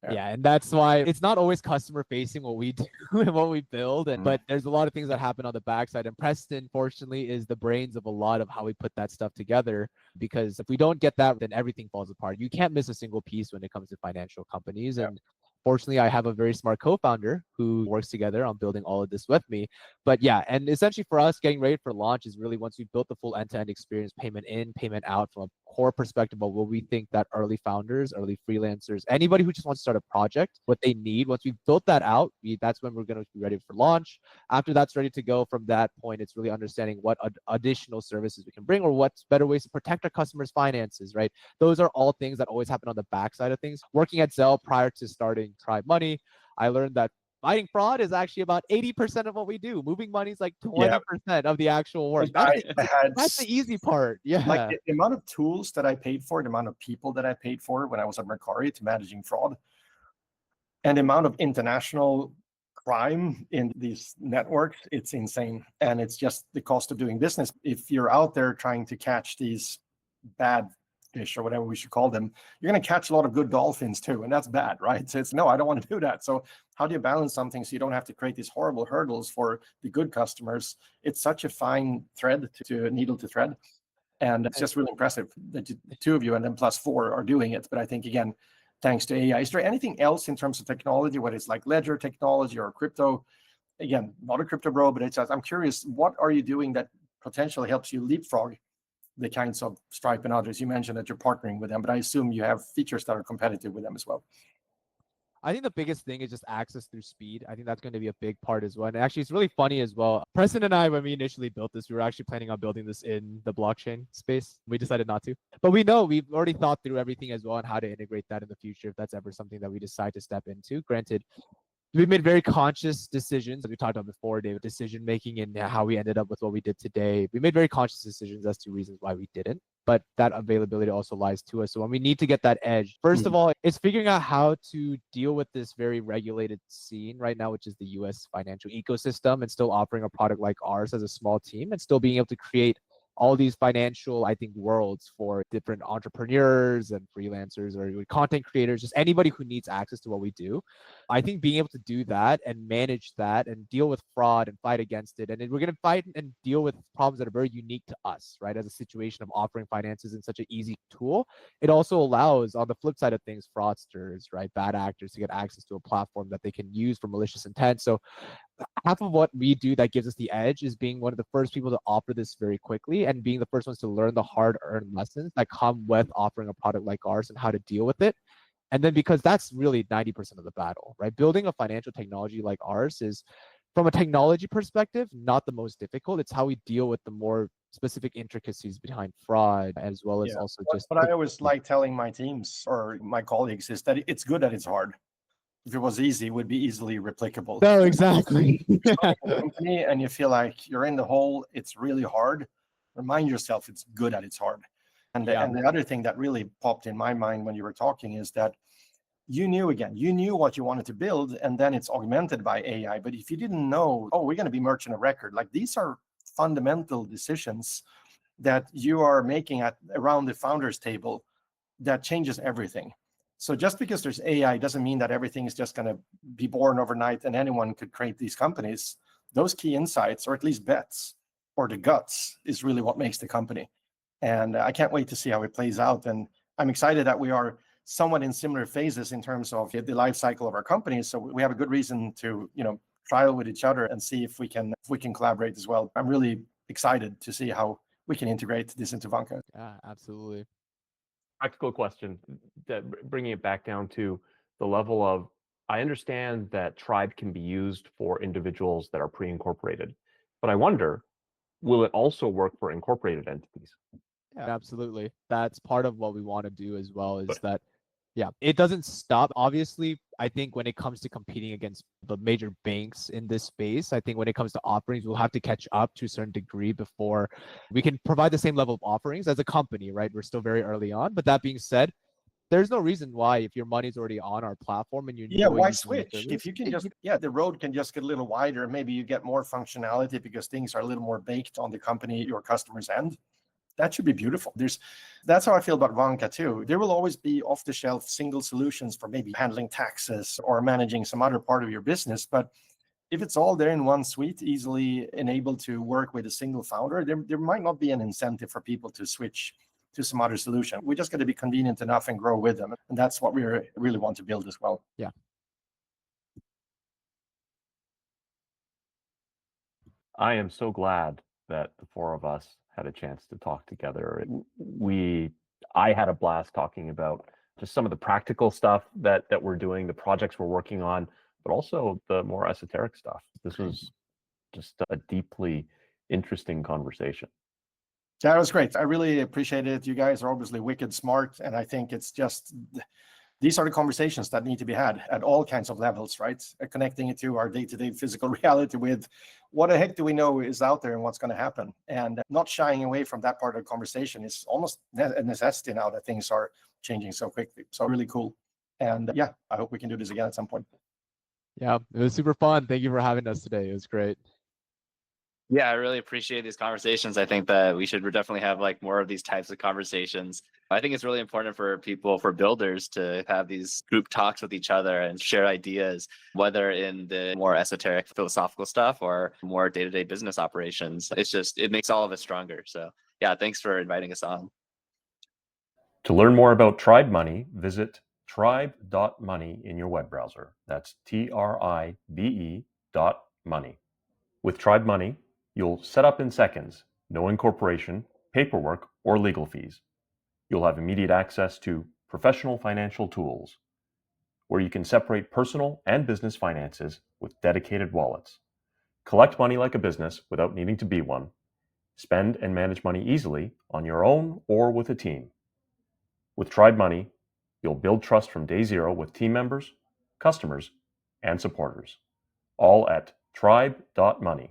Yeah, and that's why it's not always customer facing what we do and what we build, but there's a lot of things that happen on the backside. And Preston, fortunately, is the brains of a lot of how we put that stuff together, because if we don't get that, then everything falls apart. You can't miss a single piece when it comes to financial companies. And Fortunately, I have a very smart co-founder who works together on building all of this with me. But yeah, and essentially for us, getting ready for launch is really once we've built the full end-to-end experience, payment in, payment out, from a core perspective of what we think that early founders, early freelancers, anybody who just wants to start a project, what they need. Once we've built that out, that's when we're going to be ready for launch. After that's ready to go, from that point, it's really understanding what additional services we can bring, or what's better ways to protect our customers' finances, right? Those are all things that always happen on the backside of things. Working at Zelle prior to starting Tribe Money, I learned that fighting fraud is actually about 80% of what we do. Moving money is like 20% of the actual work. That's the easy part. Yeah. Like the amount of tools that I paid for, the amount of people that I paid for when I was at Mercari to managing fraud, and the amount of international crime in these networks, it's insane. And it's just the cost of doing business. If you're out there trying to catch these bad fish or whatever we should call them, you're going to catch a lot of good dolphins too, and that's bad, right? So it's no, I don't want to do that. So how do you balance something so you don't have to create these horrible hurdles for the good customers? It's such a fine thread to needle to thread, and it's just really impressive that the two of you and then plus four are doing it. But I think again, thanks to AI. Is there anything else in terms of technology, whether it's like ledger technology or crypto? Again, not a crypto bro, but it's just, I'm curious, what are you doing that potentially helps you leapfrog the kinds of Stripe and others? You mentioned that you're partnering with them, but I assume you have features that are competitive with them as well. I think the biggest thing is just access through speed. I think that's going to be a big part as well. And actually, it's really funny as well. Preston and I, when we initially built this, we were actually planning on building this in the blockchain space. We decided not to. But we know we've already thought through everything as well and how to integrate that in the future if that's ever something that we decide to step into. Granted, we made very conscious decisions, as we talked about before, David, decision making and how we ended up with what we did today. We made very conscious decisions as to reasons why we didn't, but that availability also lies to us. So when we need to get that edge, first of all, it's figuring out how to deal with this very regulated scene right now, which is the US financial ecosystem, and still offering a product like ours as a small team and still being able to create all these financial, I think, worlds for different entrepreneurs and freelancers or content creators, just anybody who needs access to what we do. I think being able to do that and manage that and deal with fraud and fight against it. And then we're going to fight and deal with problems that are very unique to us, right? As a situation of offering finances in such an easy tool, it also allows, on the flip side of things, fraudsters, right? Bad actors to get access to a platform that they can use for malicious intent. So half of what we do that gives us the edge is being one of the first people to offer this very quickly and being the first ones to learn the hard-earned lessons that come with offering a product like ours and how to deal with it. And then because that's really 90% of the battle, right? Building a financial technology like ours is, from a technology perspective, not the most difficult. It's how we deal with the more specific intricacies behind fraud, as well as also just... What I always like telling my teams or my colleagues is that it's good that it's hard. If it was easy, it would be easily replicable. No, exactly. Company and you feel like you're in the hole, it's really hard. Remind yourself it's good that it's hard. And the other thing that really popped in my mind when you were talking is that you knew what you wanted to build, and then it's augmented by AI. But if you didn't know, oh, we're going to be merchant of record, like these are fundamental decisions that you are making around the founders table that changes everything. So just because there's AI doesn't mean that everything is just going to be born overnight and anyone could create these companies. Those key insights, or at least bets, or the guts, is really what makes the company. And I can't wait to see how it plays out. And I'm excited that we are somewhat in similar phases in terms of the life cycle of our companies. So we have a good reason to, trial with each other and see if we can collaborate as well. I'm really excited to see how we can integrate this into Vanka. Yeah, absolutely. Practical question, bringing it back down to the level of, I understand that Tribe can be used for individuals that are pre-incorporated, but I wonder, will it also work for incorporated entities? Yeah, absolutely. That's part of what we want to do as well, is that, it doesn't stop. Obviously, I think when it comes to competing against the major banks in this space, I think when it comes to offerings, we'll have to catch up to a certain degree before we can provide the same level of offerings as a company, right? We're still very early on. But that being said, there's no reason why, if your money's already on our platform and you why switch? If you can just the road can just get a little wider, and maybe you get more functionality because things are a little more baked on the company, your customers' end. That should be beautiful. That's how I feel about Vanka too. There will always be off-the-shelf single solutions for maybe handling taxes or managing some other part of your business. But if it's all there in one suite, easily enabled to work with a single founder, there might not be an incentive for people to switch to some other solution. We're just going to be convenient enough and grow with them. And that's what we really want to build as well. Yeah. I am so glad that the four of us had a chance to talk together. I had a blast talking about just some of the practical stuff that we're doing, the projects we're working on, but also the more esoteric stuff. This was just a deeply interesting conversation. Yeah, it was great. I really appreciate it. You guys are obviously wicked smart, and I think it's just these are the conversations that need to be had at all kinds of levels, right? Connecting it to our day-to-day physical reality with what the heck do we know is out there and what's going to happen, and not shying away from that part of the conversation is almost a necessity now that things are changing so quickly. So really cool. And yeah, I hope we can do this again at some point. Yeah, it was super fun. Thank you for having us today. It was great. Yeah, I really appreciate these conversations. I think that we should definitely have like more of these types of conversations. I think it's really important for people, for builders, to have these group talks with each other and share ideas, whether in the more esoteric philosophical stuff or more day-to-day business operations. It makes all of us stronger. So yeah, thanks for inviting us on. To learn more about Tribe Money, visit tribe.money in your web browser. That's TRIBE.money. With Tribe Money, you'll set up in seconds, no incorporation, paperwork, or legal fees. You'll have immediate access to professional financial tools, where you can separate personal and business finances with dedicated wallets. Collect money like a business without needing to be one. Spend and manage money easily on your own or with a team. With Tribe Money, you'll build trust from day zero with team members, customers, and supporters, all at tribe.money.